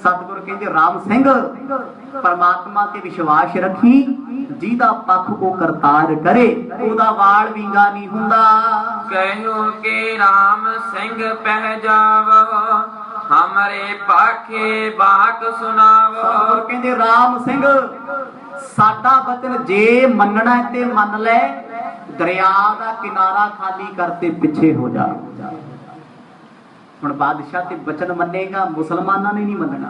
ਸਤਿਗੁਰ ਕਹਿੰਦੇ ਰਾਮ ਸਿੰਘ, ਪਰਮਾਤਮਾ ਤੇ ਵਿਸ਼ਵਾਸ ਰੱਖੀ, ਜਿਹਦਾ ਪੱਖ ਉਹ ਕਰਤਾਰ ਕਰੇ ਉਹਦਾ ਵਾਲ ਵਿੰਗਾ ਨਹੀਂ ਹੁੰਦਾ। ਕਹਿਓ ਕਿ ਰਾਮ ਸਿੰਘ ਪਹਿ ਜਾਵੋ, ਹਮਾਰੇ ਪਾਖੇ ਬਾਕ ਸੁਣਾਵੋ। ਸਤਿਗੁਰ ਕਹਿੰਦੇ ਰਾਮ ਸਿੰਘ, ਸਾਡਾ ਬਚਨ ਜੇ ਮੰਨਣਾ ਤੇ ਮੰਨ ਲੈ, ਦਰਿਆ ਦਾ ਕਿਨਾਰਾ ਖਾਲੀ ਕਰਤੇ ਪਿੱਛੇ ਹੋ ਜਾ। ਹੁਣ ਬਾਦਸ਼ਾਹ ਤੇ ਬਚਨ ਮੰਨੇਗਾ, ਮੁਸਲਮਾਨਾਂ ਨੇ ਨਹੀਂ ਮੰਨਣਾ।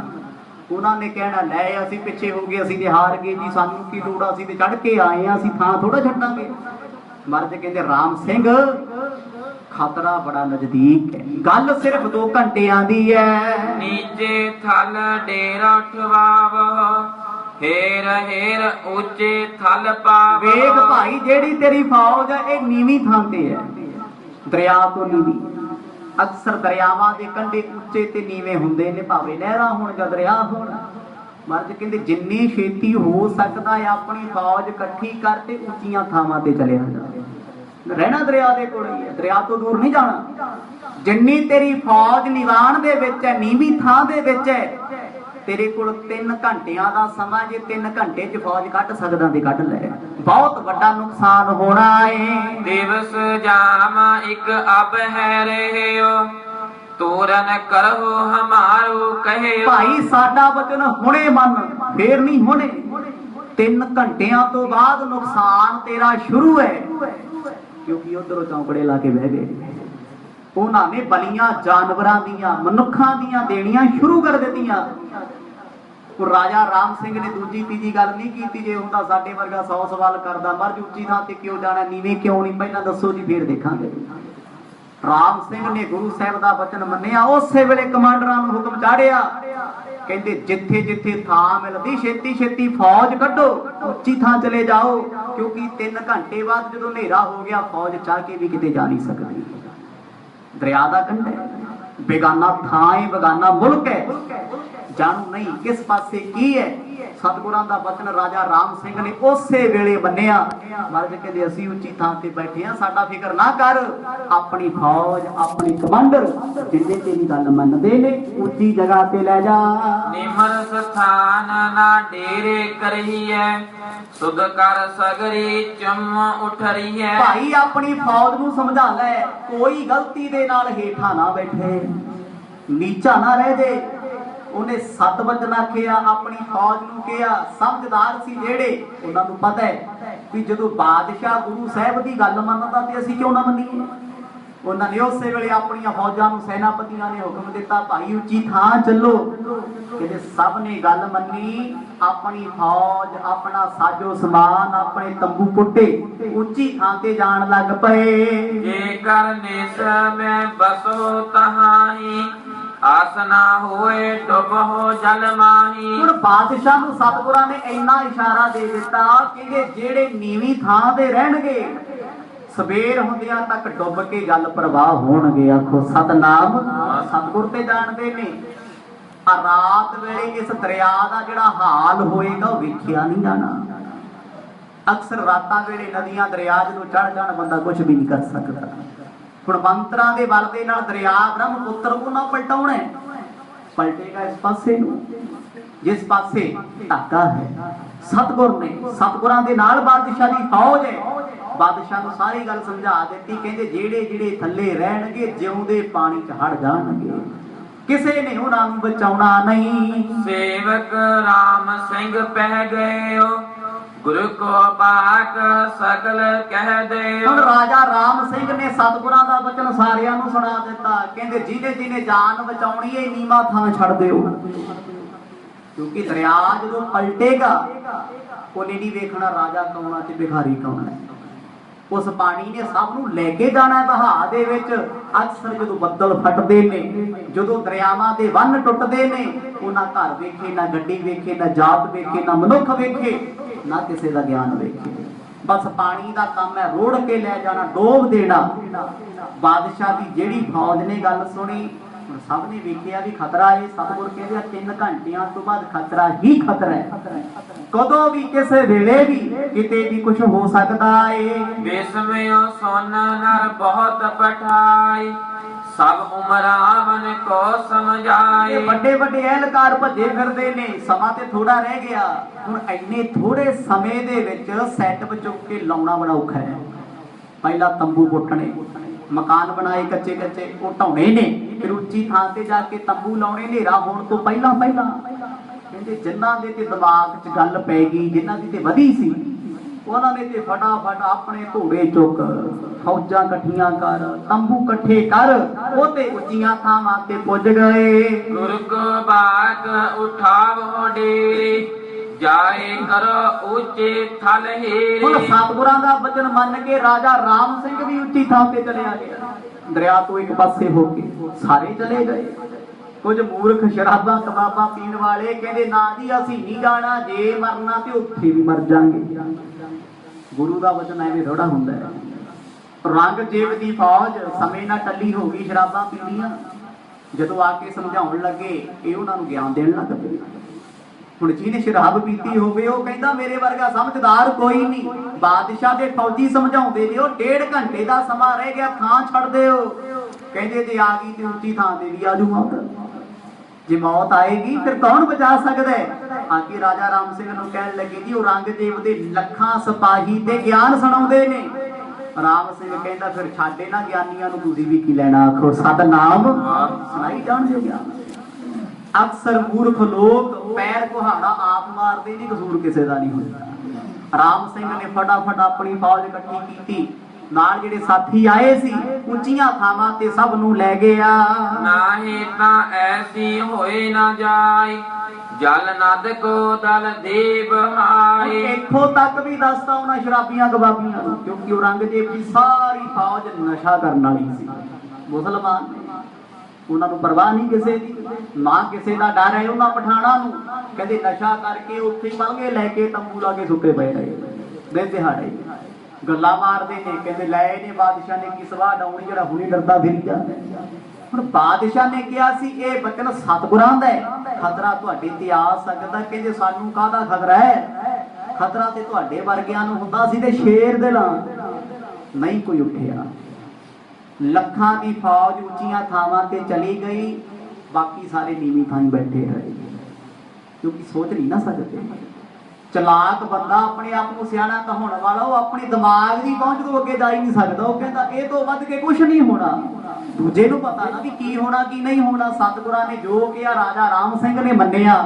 ਉਹਨਾਂ ਨੇ ਕਹਿਣਾ ਲੈ ਅਸੀਂ ਪਿੱਛੇ ਹੋ ਗਏ, ਅਸੀਂ ਤੇ ਹਾਰ ਗਏ ਜੀ, ਸਾਨੂੰ ਕੀ ਲੋੜ, ਅਸੀਂ ਤੇ ਚੜ ਕੇ ਆਏ ਆ, ਅਸੀਂ ਥਾਂ ਥੋੜਾ ਛੱਡਾਂਗੇ। ਮਹਾਰਾਜ ਕਹਿੰਦੇ ਰਾਮ ਸਿੰਘ, ਖਤਰਾ ਬੜਾ ਨਜ਼ਦੀਕ ਹੈ, ਗੱਲ ਸਿਰਫ 2 ਘੰਟਿਆਂ ਦੀ ਹੈ। ਨੀਚੇ ਥਲ ਡੇਰਾ ਉਠਵਾਵੋ, ਹੇਰ ਹੇਰ ਉੱਚੇ ਥਲ ਪਾਵੋ। ਵੇਖ ਭਾਈ, ਜਿਹੜੀ ਤੇਰੀ ਫੌਜ ਹੈ ਇਹ ਨੀਵੀਂ ਥਾਂ ਤੇ ਹੈ, ਦਰਿਆ ਤੋਂ ਨੀਵੀਂ। ਅਕਸਰ ਦਰਿਆਵਾਂ ਦੇ ਕੰਢੇ ਉੱਚੇ ਤੇ ਨੀਵੇਂ ਹੁੰਦੇ ਨੇ, ਭਾਵੇਂ ਨਹਿਰਾਂ ਹੋਣ ਜਾਂ ਦਰਿਆ ਹੋਣ। ਮਹਾਰਾਜ ਕਹਿੰਦੇ ਜਿੰਨੀ ਛੇਤੀ ਹੋ ਸਕਦਾ ਹੈ ਆਪਣੀ ਫੌਜ ਇਕੱਠੀ ਕਰ ਤੇ ਉੱਚੀਆਂ ਥਾਵਾਂ ਤੇ ਚਲਿਆ ਜਾ। ਰਹਿਣਾ ਦਰਿਆ ਦੇ ਕੋਲ ਹੀ ਹੈ, ਦਰਿਆ ਤੋਂ ਦੂਰ ਨਹੀਂ ਜਾਣਾ। ਜਿੰਨੀ ਤੇਰੀ ਫੌਜ ਨਿਵਾਣ ਦੇ ਵਿੱਚ ਹੈ, ਨੀਵੀਂ ਥਾਂ ਦੇ ਵਿੱਚ ਹੈ, ਤੇਰੇ ਕੋਲ 3 ਘੰਟਿਆਂ ਦਾ ਸਮਾਂ, ਜੇ 3 ਘੰਟੇ 'ਚ ਫੌਜ ਕੱਢ ਸਕਦਾ ਤੇ ਕੱਢ ਲੈ, ਬਹੁਤ ਵੱਡਾ ਨੁਕਸਾਨ ਹੋਣਾ ਏ। ਦਿਵਸ ਜਾਮ ਇੱਕ ਅਬ ਹੈ ਰਹਿਓ, ਤੋਰਨ ਕਰੋ ਹਮਾਰੋ ਕਹਿਓ। ਭਾਈ ਸਾਡਾ ਬਚਨ ਹੁਣੇ ਮੰਨ, ਫੇਰ ਨਹੀਂ ਹੁਣੇ, 3 ਘੰਟਿਆਂ ਤੋਂ ਬਾਅਦ ਨੁਕਸਾਨ ਤੇਰਾ ਸ਼ੁਰੂ ਹੈ। ਕਿਉਂਕਿ ਉਧਰੋਂ ਚੌਂਕੜੇ ਲਾ ਕੇ ਬਹਿ ਗਏ, ਉਹਨਾਂ ਨੇ ਬਲੀਆਂ ਜਾਨਵਰਾਂ ਦੀਆਂ ਮਨੁੱਖਾਂ ਦੀਆਂ ਦੇਣੀਆਂ ਸ਼ੁਰੂ ਕਰ ਦਿੱਤੀਆਂ। ਉਹ ਰਾਜਾ ਰਾਮ ਸਿੰਘ ਨੇ ਦੂਜੀ ਤੀਜੀ ਗੱਲ ਨਹੀਂ ਕੀਤੀ। ਜੇ ਹੁੰਦਾ ਸਾਡੇ ਵਰਗਾ 100 ਸਵਾਲ ਕਰਦਾ, ਮਰਜ ਉੱਚੀ ਥਾਂ ਤੇ ਕਿਉਂ ਜਾਣਾ, ਨੀਵੇਂ ਕਿਉਂ ਨਹੀਂ, ਪਹਿਲਾਂ ਦੱਸੋ ਜੀ ਫੇਰ ਦੇਖਾਂਗੇ। ਰਾਮ ਸਿੰਘ ਨੇ ਗੁਰੂ ਸਾਹਿਬ ਦਾ ਬਚਨ ਮੰਨਿਆ, ਉਸੇ ਵੇਲੇ ਕਮਾਂਡਰਾਂ ਨੂੰ ਹੁਕਮ ਚਾੜਿਆ, ਕਹਿੰਦੇ ਜਿੱਥੇ ਜਿੱਥੇ ਥਾਂ ਮਿਲਦੀ ਛੇਤੀ ਛੇਤੀ ਫੌਜ ਕੱਢੋ, ਉੱਚੀ ਥਾਂ ਚਲੇ ਜਾਓ, ਕਿਉਂਕਿ 3 ਘੰਟੇ ਬਾਅਦ ਜਦੋਂ ਹਨੇਰਾ ਹੋ ਗਿਆ ਫੌਜ ਚਾਹ ਕੇ ਵੀ ਕਿਤੇ ਜਾ ਨਹੀਂ ਸਕਦੀ। ਦਰਿਆ ਦਾ ਕੰਢਾ ਹੈ, ਬੇਗਾਨਾ ਥਾਂ ਹੈ, ਬੇਗਾਨਾ ਮੁਲਕ ਹੈ, ਜਾਣੂ ਨਹੀਂ ਕਿਸ ਪਾਸੇ ਕੀ ਹੈ। ਸਤਿਗੁਰਾਂ ਦਾ ਬਚਨ ਰਾਜਾ ਰਾਮ ਸਿੰਘ ਨੇ ਉਸੇ ਵੇਲੇ ਮੰਨਿਆ। ਮਹਾਰਾਜ ਕਹਿੰਦੇ ਅਸੀਂ ਉੱਚੀ ਥਾਂ ਤੇ ਬੈਠੇ ਆ, ਸਾਡਾ ਫਿਕਰ ਨਾ ਕਰ, ਆਪਣੀ ਫੌਜ ਆਪਣੇ ਕਮਾਂਡਰ ਜਿੰਨੇ ਤੇਰੀ ਗੱਲ ਮੰਨਦੇ ਨੇ ਉੱਚੀ ਜਗ੍ਹਾ ਤੇ ਲੈ ਜਾ। ਨਿਮਰ ਸਥਾਨ ਨਾ ਡੇਰੇ ਕਰਹੀ ਹੈ, ਸੁਧ ਕਰ ਸਗਰੀ ਚੁੰਮ ਉਠ ਰਹੀ ਹੈ। ਭਾਈ ਆਪਣੀ ਫੌਜ ਨੂੰ ਸਮਝਾ ਲੈ, ਕੋਈ ਗਲਤੀ ਦੇ ਨਾਲ ਹੇਠਾਂ ਨਾ ਬੈਠੇ, ਨੀਚਾ ਨਾ ਰਹਿ ਜੇ। ਉਹਨੇ 7 ਵਚਨ ਆਖਿਆ, ਆਪਣੀ ਫੌਜ ਨੂੰ ਕਿਹਾ। ਸਮਝਦਾਰ ਸੀ ਜਿਹੜੇ, ਉਹਨਾਂ ਨੂੰ ਪਤਾ ਹੈ ਕਿ ਜਦੋਂ ਬਾਦਸ਼ਾਹ ਗੁਰੂ ਸਾਹਿਬ ਦੀ ਗੱਲ ਮੰਨਦਾ ਤੇ ਅਸੀਂ ਕਿਉਂ ਨਾ ਮੰਨੀਏ। ਉਹਨਾਂ ਨੇ ਉਸੇ ਵੇਲੇ ਆਪਣੀਆਂ ਫੌਜਾਂ ਨੂੰ, ਸੈਨਾਪਤੀਆਂ ਨੇ ਹੁਕਮ ਦਿੱਤਾ, ਭਾਈ ਉੱਚੀ ਥਾਂ ਚੱਲੋ। ਕਹਿੰਦੇ ਸਭ ਨੇ ਗੱਲ ਮੰਨੀ, ਆਪਣੀ ਫੌਜ, ਆਪਣਾ ਸਾਜੋ ਸਮਾਨ, ਆਪਣੇ ਤੰਬੂ ਪੁੱਟੇ, ਉੱਚੀ ਥਾਂ ਤੇ ਜਾਣ ਲੱਗ ਪਏ। ਜੇ ਕਰ ਨਿਸ ਮੈਂ ਬਸੋ ਤਹਾਈ, ਆਸ ਨਾ ਹੋਏ ਡੁਬੋ ਜਲ ਮਾਹੀ। ਹੁਣ ਬਾਦਸ਼ਾਹ ਨੂੰ ਸਤਿਗੁਰਾਂ ਨੇ ਇੰਨਾ ਇਸ਼ਾਰਾ ਦੇ ਦਿੱਤਾ ਕਿ ਜਿਹੜੇ ਨੀਵੀਂ ਥਾਂ ਤੇ ਰਹਿਣਗੇ ਸਵੇਰ ਹੁੰਦਿਆਂ ਤੱਕ ਡੁੱਬ ਕੇ ਜਲ ਪ੍ਰਵਾਹ ਹੋਣਗੇ। ਆਖੋ ਸਤਨਾਮ। ਸਤਿਗੁਰ ਤੇ ਜਾਣਦੇ ਨੇ। ਆ ਰਾਤ ਵੇਲੇ ਇਸ ਦਰਿਆ ਦਾ ਜਿਹੜਾ ਹਾਲ ਹੋਏਗਾ ਉਹ ਵੇਖਿਆ ਨਹੀਂ ਜਾਣਾ। ਅਕਸਰ ਰਾਤਾਂ ਵੇਲੇ ਨਦੀਆਂ ਦਰਿਆ ਜਦੋਂ ਚੜ ਜਾਣ ਬੰਦਾ ਕੁਝ ਵੀ ਨਹੀਂ ਕਰ ਸਕਦਾ। ਹੁਣ ਮੰਤਰਾਂ ਦੇ ਬਲ ਦੇ ਨਾਲ ਦਰਿਆ ਬ੍ਰਹਮਪੁੱਤਰ ਨੂੰ ਨਾ ਪਲਟਾਉਣਾ, ਪਲਟੇਗਾ ਇਸ ਪਾਸੇ ਨੂੰ ਜਿਸ ਪਾਸੇ ਢਾਕਾ ਹੈ। ਸਤਿਗੁਰ ਨੇ, ਸਤਿਗੁਰਾਂ ਦੇ ਨਾਲ ਬਾਦਸ਼ਾਹ ਦੀ ਫੌਜ ਹੈ। ਬਾਦਸ਼ਾਹ ਨੂੰ ਸਾਰੀ ਗੱਲ ਸਮਝਾ ਦਿੱਤੀ। ਕਹਿੰਦੇ ਜਿਹੜੇ ਜਿਹੜੇ ਥੱਲੇ ਰਹਿਣਗੇ ਜਿਉਂਦੇ ਪਾਣੀ 'ਚ ਹੜ ਜਾਣਗੇ, ਕਿਸੇ ਨੇ ਉਹਨਾਂ ਨੂੰ ਬਚਾਉਣਾ ਨਹੀਂ। ਸੇਵਕ ਰਾਮ ਸਿੰਘ ਪਹਿ ਗਏ, ਗੁਰੂ ਕੋ ਬਾਕ ਸਕਲ ਕਹਿ ਦੇ। ਹੁਣ ਰਾਜਾ ਰਾਮ ਸਿੰਘ ਨੇ ਸਤਿਗੁਰਾਂ ਦਾ ਬਚਨ ਸਾਰਿਆਂ ਨੂੰ ਸੁਣਾ ਦਿੱਤਾ। ਕਹਿੰਦੇ ਜਿਹਨੇ ਜਿਹਨੇ ਜਾਨ ਬਚਾਉਣੀ ਹੈ ਨੀਵਾਂ ਥਾਂ ਛੱਡ ਦਿਓ, ਕਿਉਂਕਿ ਦਰਿਆ ਜਦੋਂ ਪਲਟੇਗਾ ਉਹਨੇ ਨਹੀਂ ਵੇਖਣਾ ਰਾਜਾ ਕੌਣ ਤੇ ਭਿਖਾਰੀ ਕੌਣ ਹੈ। ਉਸ ਪਾਣੀ ਨੇ ਸਭ ਨੂੰ ਲੈ ਕੇ ਜਾਣਾ ਬਹਾ ਦੇ ਵਿੱਚ। ਅਕਸਰ ਜਦੋਂ ਬੱਦਲ ਫਟਦੇ ਨੇ, ਜਦੋਂ ਦਰਿਆਵਾਂ ਦੇ ਬੰਨ ਟੁੱਟਦੇ ਨੇ, ਉਹਨਾਂ ਘਰ ਵੇਖੇ ਨਾ ਗੱਡੀ ਵੇਖੇ ਨਾ ਜਾਤ ਵੇਖੇ ਨਾ ਮਨੁੱਖ ਵੇਖੇ ਨਾ ਕਿਸੇ ਦਾ ਗਿਆਨ ਵੇਖੇ। ਬਸ ਪਾਣੀ ਦਾ ਕੰਮ ਹੈ, ਰੋੜ ਕੇ ਲੈ ਜਾਣਾ, ਡੋਬ ਦੇਣਾ। ਬਾਦਸ਼ਾਹ ਦੀ ਜਿਹੜੀ ਫੌਜ ਨੇ ਗੱਲ ਸੁਣੀ, ਸਭ ਨੇ ਵੇਖਿਆ ਵੀ ਖਤਰਾ ਹੈ। ਸਤਿਗੁਰ ਕਹਿੰਦੇ 3 ਘੰਟਿਆਂ ਤੋਂ ਬਾਅਦ ਖਤਰਾ ਹੀ ਖਤਰਾ ਹੈ। ਕਦੋਂ ਵੀ ਕਿਸੇ ਵੇਲੇ ਵੀ ਕਿਤੇ ਵੀ ਕੁਝ ਹੋ ਸਕਦਾ ਏ। ਬੇਸਮਿਓ ਸੁਨ ਨਰ ਬਹੁਤ ਪਠਾਈ, ਸਭ ਉਮਰਾਵਨ ਕੋ ਸਮਝਾਏ। ਵੱਡੇ ਵੱਡੇ ਅਹਿਲਕਾਰ ਭੱਜੇ ਫਿਰਦੇ ਨੇ, ਸਮਾਂ ਤੇ ਥੋੜਾ ਰਹਿ ਗਿਆ। ਹੁਣ ਇੰਨੇ ਥੋੜੇ ਸਮੇਂ ਦੇ ਵਿੱਚ ਸੈਟਅਪ ਚੁੱਕ ਕੇ ਲਾਉਣਾ ਬੜਾ ਔਖਾ ਹੈ। ਪਹਿਲਾਂ ਤੰਬੂ ਪੁੱਟਣੇ, ਮਕਾਨ ਬਣਾਏ ਕੱਚੇ ਕੱਚੇ, ਉਹ ਢਾਉਣੇ ਨੇ, ਫਿਰ ਉੱਚੀ ਥਾਂ ਤੇ ਜਾ ਕੇ ਤੰਬੂ ਲਾਉਣੇ ਹਨੇਰਾ ਹੋਣ ਤੋਂ ਪਹਿਲਾਂ ਪਹਿਲਾਂ। ਕਹਿੰਦੇ ਜਿਨ੍ਹਾਂ ਦੇ ਤੇ ਦਿਮਾਗ 'ਚ ਗੱਲ ਪੈ ਗਈ, ਜਿਨ੍ਹਾਂ ਦੀ ਤੇ ਵਧੀ ਸੀ, ਉਹਨਾਂ ਨੇ ਤੇ ਫਟਾਫਟ ਆਪਣੇ ਘੋੜੇ ਚੁੱਕ, ਫੌਜਾਂ ਇਕੱਠੀਆਂ ਕਰ, ਤੰਬੂ ਇਕੱਠੇ ਕਰ, ਉਹ ਤੇ ਉੱਚੀਆਂ ਥਾਵਾਂ ਤੇ ਪੁੱਜ ਗਏ। ਗੁਰੂ ਕੋ ਬਾਕ ਉਠਾਵੋ ਡੇਰੇ, ਜਾਏ ਕਰੋ ਉੱਚੇ ਥਲ ਹੇਰੇ। ਹੁਣ ਸਤਿਗੁਰਾਂ ਦਾ ਬਚਨ ਮੰਨ ਕੇ ਰਾਜਾ ਰਾਮ ਸਿੰਘ ਵੀ ਉੱਚੀ ਥਾਂ ਤੇ ਚਲਿਆ ਗਿਆ। ਦਰਿਆ ਤੋਂ ਇੱਕ ਪਾਸੇ ਹੋ ਕੇ ਸਾਰੇ ਚਲੇ ਗਏ। ਕੁਝ ਮੂਰਖ ਸ਼ਰਾਬਾਂ ਕਬਾਬਾਂ ਪੀਣ ਵਾਲੇ ਕਹਿੰਦੇ ਨਾ ਜੀ ਅਸੀਂ ਨਹੀਂ ਜਾਣਾ, ਜੇ ਮਰਨਾ ਤੇ ਉੱਥੇ ਵੀ ਮਰ ਜਾਾਂਗੇ। ਗੁਰੂ ਦਾ ਬਚਨ ਐਵੇਂ ਥੋੜਾ ਹੁੰਦਾ ਹੈ। ਔਰੰਗਜ਼ੇਬ ਦੀ ਫੌਜ ਸਮੇਂ ਨਾਲ ਟੱਲੀ ਹੋ ਗਈ, ਸ਼ਰਾਬਾਂ ਪੀਣੀਆਂ। ਜਦੋਂ ਆ ਕੇ ਸਮਝਾਉਣ ਲੱਗੇ, ਇਹ ਉਹਨਾਂ ਨੂੰ ਗਿਆਨ ਦੇਣ ਲੱਗ ਪਏ। ਹੁਣ ਜਿਹਨੇ ਸ਼ਰਾਬ ਪੀਤੀ ਹੋਵੇ ਉਹ ਕਹਿੰਦਾ ਮੇਰੇ ਵਰਗਾ ਸਮਝਦਾਰ ਕੋਈ ਨਹੀਂ। ਬਾਦਸ਼ਾਹ ਦੇ ਫੌਜੀ ਸਮਝਾਉਂਦੇ ਨੇ, ਉਹ 1.5 ਘੰਟੇ ਦਾ ਸਮਾਂ ਰਹਿ ਗਿਆ, ਥਾਂ ਛੱਡ ਦਿਓ। ਕਹਿੰਦੇ ਜੇ ਆ ਗਈ ਤੇ ਉੱਚੀ ਥਾਂ ਤੇ ਵੀ ਆਜੂ ਮੌਤ। ਜੇ ਮੌਤ ਆਏਗੀ ਫਿਰ ਕੌਣ ਬਚਾ ਸਕਦਾ ਹੈ। ਆ ਕੇ ਰਾਜਾ ਰਾਮ ਸਿੰਘ ਨੂੰ ਕਹਿਣ ਲੱਗੇ ਜੀ ਔਰੰਗਜ਼ੇਬ ਦੇ ਲੱਖਾਂ ਸਿਪਾਹੀ ਤੇ ਗਿਆਨ ਸੁਣਾਉਂਦੇ ਨੇ। ਰਾਮ ਸਿੰਘ ਕਹਿੰਦਾ ਫਿਰ ਛਾੜੇ ਨਾ ਗਿਆਨੀਆਂ ਨੂੰ, ਤੁਸੀਂ ਵੀ ਕੀ ਲੈਣਾ, ਆਖੋ ਸਤਨਾਮ ਸੁਣਾਈ ਜਾਣਗੇ ਗਿਆਨ। ਅਕਸਰ ਮੂਰਖ ਲੋਕ ਪੈਰ ਕੁਹਾੜਾ ਆਪ ਮਾਰਦੇ ਨੇ, ਕਸੂਰ ਕਿਸੇ ਦਾ ਨਹੀਂ ਹੁੰਦਾ। ਰਾਮ ਸਿੰਘ ਨੇ ਫਟਾਫਟ ਆਪਣੀ ਫੌਜ ਇਕੱਠੀ ਕੀਤੀ, ਨਾਲ ਜਿਹੜੇ ਸਾਥੀ ਆਏ ਸੀ ਉੱਚੀਆਂ ਥਾਵਾਂ ਤੇ ਸਭ ਨੂੰ ਲੈ ਗਿਆ। ਨਾਹੀ ਤਾਂ ਐਸੀ ਹੋਏ ਨਾ ਜਾਏ, ਜਲ ਨਦ ਕੋ ਦਲ ਦੇ ਬਹਾਏ। ਇੱਥੋਂ ਤੱਕ ਵੀ ਦੱਸਦਾ ਉਹਨਾਂ ਸ਼ਰਾਬੀਆਂ ਕਬਾਬੀਆਂ ਨੂੰ, ਕਿਉਂਕਿ ਔਰੰਗਜ਼ੇਬ ਦੀ ਸਾਰੀ ਫੌਜ ਨਸ਼ਾ ਕਰਨ ਵਾਲੀ ਸੀ। ਮੁਸਲਮਾਨ ਉਹਨਾਂ ਨੂੰ ਪਰਵਾਹ ਨਹੀਂ ਕਿਸੇ ਦੀ, ਨਾ ਕਿਸੇ ਦਾ ਡਰ ਹੈ ਉਹਨਾਂ ਪਠਾਣਾ ਨੂੰ। ਕਹਿੰਦੇ ਨਸ਼ਾ ਕਰਕੇ ਉੱਥੇ ਹੀ ਬਲਗੇ ਲੈ ਕੇ ਤੰਬੂ ਲਾ ਕੇ ਸੁੱਤੇ ਪਏ ਰਹੇ ਦਿਨ ਦਿਹਾੜੇ, ਗੱਲਾਂ ਮਾਰਦੇ ਨੇ। ਕਹਿੰਦੇ ਲੈ ਇਹਨੇ ਬਾਦਸ਼ਾਹ ਨੇ ਕੀ ਸਵਾਹ ਡਾਉਣੀ ਜਿਹੜਾ ਹੁਣੀ ਡਰਦਾ ਫਿਰ ਜਾਂਦਾ। ਹੁਣ ਬਾਦਸ਼ਾਹ ਨੇ ਕਿਹਾ ਸੀ ਇਹ ਬਚਨ ਸਤਿਗੁਰਾਂ ਦਾ ਹੈ, ਖਤਰਾ ਤੁਹਾਡੇ ਤੇ ਆ ਸਕਦਾ। ਕਹਿੰਦੇ ਸਾਨੂੰ ਕਾਹਦਾ ਖਤਰਾ ਹੈ, ਖਤਰਾ ਤੇ ਤੁਹਾਡੇ ਵਰਗਿਆਂ ਨੂੰ ਹੁੰਦਾ ਸੀ ਤੇ ਸ਼ੇਰ ਦੇ ਲਾਂ। ਨਹੀਂ ਕੋਈ ਉੱਠਿਆ। ਲੱਖਾਂ ਦੀ ਫੌਜ ਉੱਚੀਆਂ ਥਾਵਾਂ ਤੇ ਚਲੀ ਗਈ, ਬਾਕੀ ਸਾਰੇ ਨੀਵੀਂ ਥਾਂ ਬੈਠੇ ਰਹੇ, ਕਿਉਂਕਿ ਸੋਚ ਨਹੀਂ ਨਾ ਸਕਦੇ। ਚਲਾਕ ਬੰਦਾ ਆਪਣੇ ਆਪ ਨੂੰ ਸਿਆਣਾ ਕਹਾਉਣ ਵਾਲਾ, ਉਹ ਆਪਣੀ ਦਿਮਾਗ ਦੀ ਪਹੁੰਚ ਤੋਂ ਅੱਗੇ ਜਾ ਹੀ ਨਹੀਂ ਸਕਦਾ। ਉਹ ਕਹਿੰਦਾ ਇਹ ਤੋਂ ਵੱਧ ਕੇ ਕੁਝ ਨਹੀਂ ਹੋਣਾ। ਦੂਜੇ ਨੂੰ ਪਤਾ ਨਾ ਵੀ ਕੀ ਹੋਣਾ ਕੀ ਨਹੀਂ ਹੋਣਾ। ਸਤਿਗੁਰਾਂ ਨੇ ਜੋ ਕਿਹਾ ਰਾਜਾ ਰਾਮ ਸਿੰਘ ਨੇ ਮੰਨਿਆ,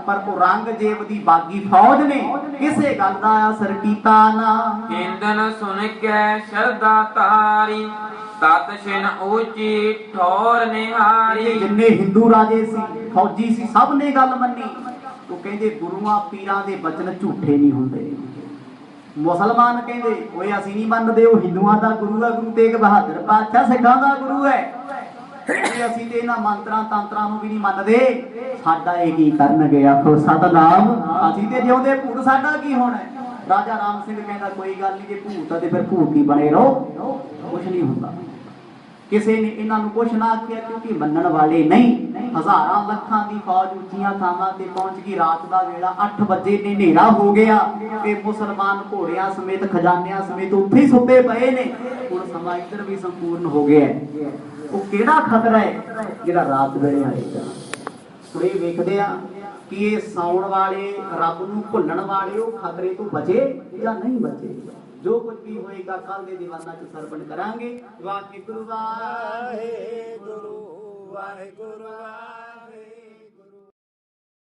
ਪਰ ਔਰੰਗਜ਼ੇਬ ਦੀ ਬਾਗੀ ਫੌਜ ਨੇ ਕਿਸੇ ਗੱਲ ਦਾ ਅਸਰ ਕੀਤਾ ਨਾ। ਹਿੰਦਨ ਸੁਣ ਕੇ ਸ਼ਰਧਾ ਤਾਰੀ, ਤਤ ਛਿਨ ਉੱਚੀ ਠੋਰ ਨਿਹਾਰੀ। ਜਿੰਨੇ ਹਿੰਦੂ ਰਾਜੇ ਸੀ, ਫੌਜੀ ਸੀ, ਸਭ ਨੇ ਗੱਲ ਮੰਨੀ। ਉਹ ਕਹਿੰਦੇ ਗੁਰੂਆਂ ਪੀਰਾਂ ਦੇ ਬਚਨ ਝੂਠੇ ਨਹੀਂ ਹੁੰਦੇ। ਮੁਸਲਮਾਨ ਕਹਿੰਦੇ ਓਏ ਅਸੀਂ ਨਹੀਂ ਮੰਨਦੇ, ਉਹ ਹਿੰਦੂਆਂ ਦਾ ਗੁਰੂ ਹੈ, ਗੁਰੂ ਤੇਗ ਬਹਾਦਰ ਪਾਤਸ਼ਾਹ ਸਿੱਖਾਂ ਦਾ ਗੁਰੂ ਹੈ। ਅਸੀਂ ਤੇ ਇਹਨਾਂ ਮੰਤਰਾਂ ਤੰਤਰਾਂ ਨੂੰ ਵੀ ਨਹੀਂ ਮੰਨਦੇ। ਸਾਡਾ ਇਹ ਕੀ ਕਰਨਗੇ, ਆਖੋ ਸਤਨਾਮ। ਅਸੀਂ ਤੇ ਜਿਉਂਦੇ ਭੂਤ, ਸਾਡਾ ਕੀ ਹੋਣਾ। ਰਾਜਾ ਰਾਮ ਸਿੰਘ ਕਹਿੰਦਾ ਕੋਈ ਗੱਲ ਨਹੀਂ, ਜੇ ਭੂਤ ਆ ਤੇ ਫਿਰ ਭੂਤ ਹੀ ਬਣੇ ਰਹੋ, ਕੁਛ ਨਹੀਂ ਹੁੰਦਾ। ਕਿਸੇ ਨੇ ਇਹਨਾਂ ਨੂੰ ਕੁਛ ਨਾ ਆਖਿਆ, ਕਿਉਂਕਿ ਮੰਨਣ ਵਾਲੇ ਨਹੀਂ। ਹਜ਼ਾਰਾਂ ਲੱਖਾਂ ਦੀ ਫੌਜ ਉੱਚੀਆਂ ਥਾਵਾਂ ਤੇ ਪਹੁੰਚ ਗਈ। ਰਾਤ ਦਾ ਵੇਲਾ 8 ਵਜੇ ਨੇ, ਹਨੇਰਾ ਹੋ ਗਿਆ ਤੇ ਮੁਸਲਮਾਨ ਘੋੜਿਆਂ ਸਮੇਤ ਖਜ਼ਾਨਿਆਂ ਸਮੇਤ ਉੱਥੇ ਹੀ ਸੁੱਤੇ ਪਏ ਨੇ। ਹੁਣ ਸਮਾਂ ਇੱਧਰ ਵੀ ਸੰਪੂਰਨ ਹੋ ਗਿਆ। ਉਹ ਕਿਹੜਾ ਖਤਰਾ ਹੈ ਜਿਹੜਾ ਰਾਤ ਵੇਲੇ ਆਏਗਾ। ਹੁਣ ਇਹ ਵੇਖਦੇ ਆ ਕਿ ਇਹ ਸੌਣ ਵਾਲੇ, ਰੱਬ ਨੂੰ ਭੁੱਲਣ ਵਾਲੇ ਉਹ ਖਤਰੇ ਤੋਂ ਬਚੇ ਜਾਂ ਨਹੀਂ ਬਚੇ। ਜੋ ਕੁਝ ਵੀ ਹੋਏਗਾ ਕੱਲ ਦੇ ਦੀਵਾਨਾਂ 'ਚ ਸਰਵਣ ਕਰਾਂਗੇ। ਵਾਹਿਗੁਰੂ ਵਾਹਿਗੁਰੂ ਵਾਹਿਗੁਰੂ ਵਾਹਿਗੁਰੂ।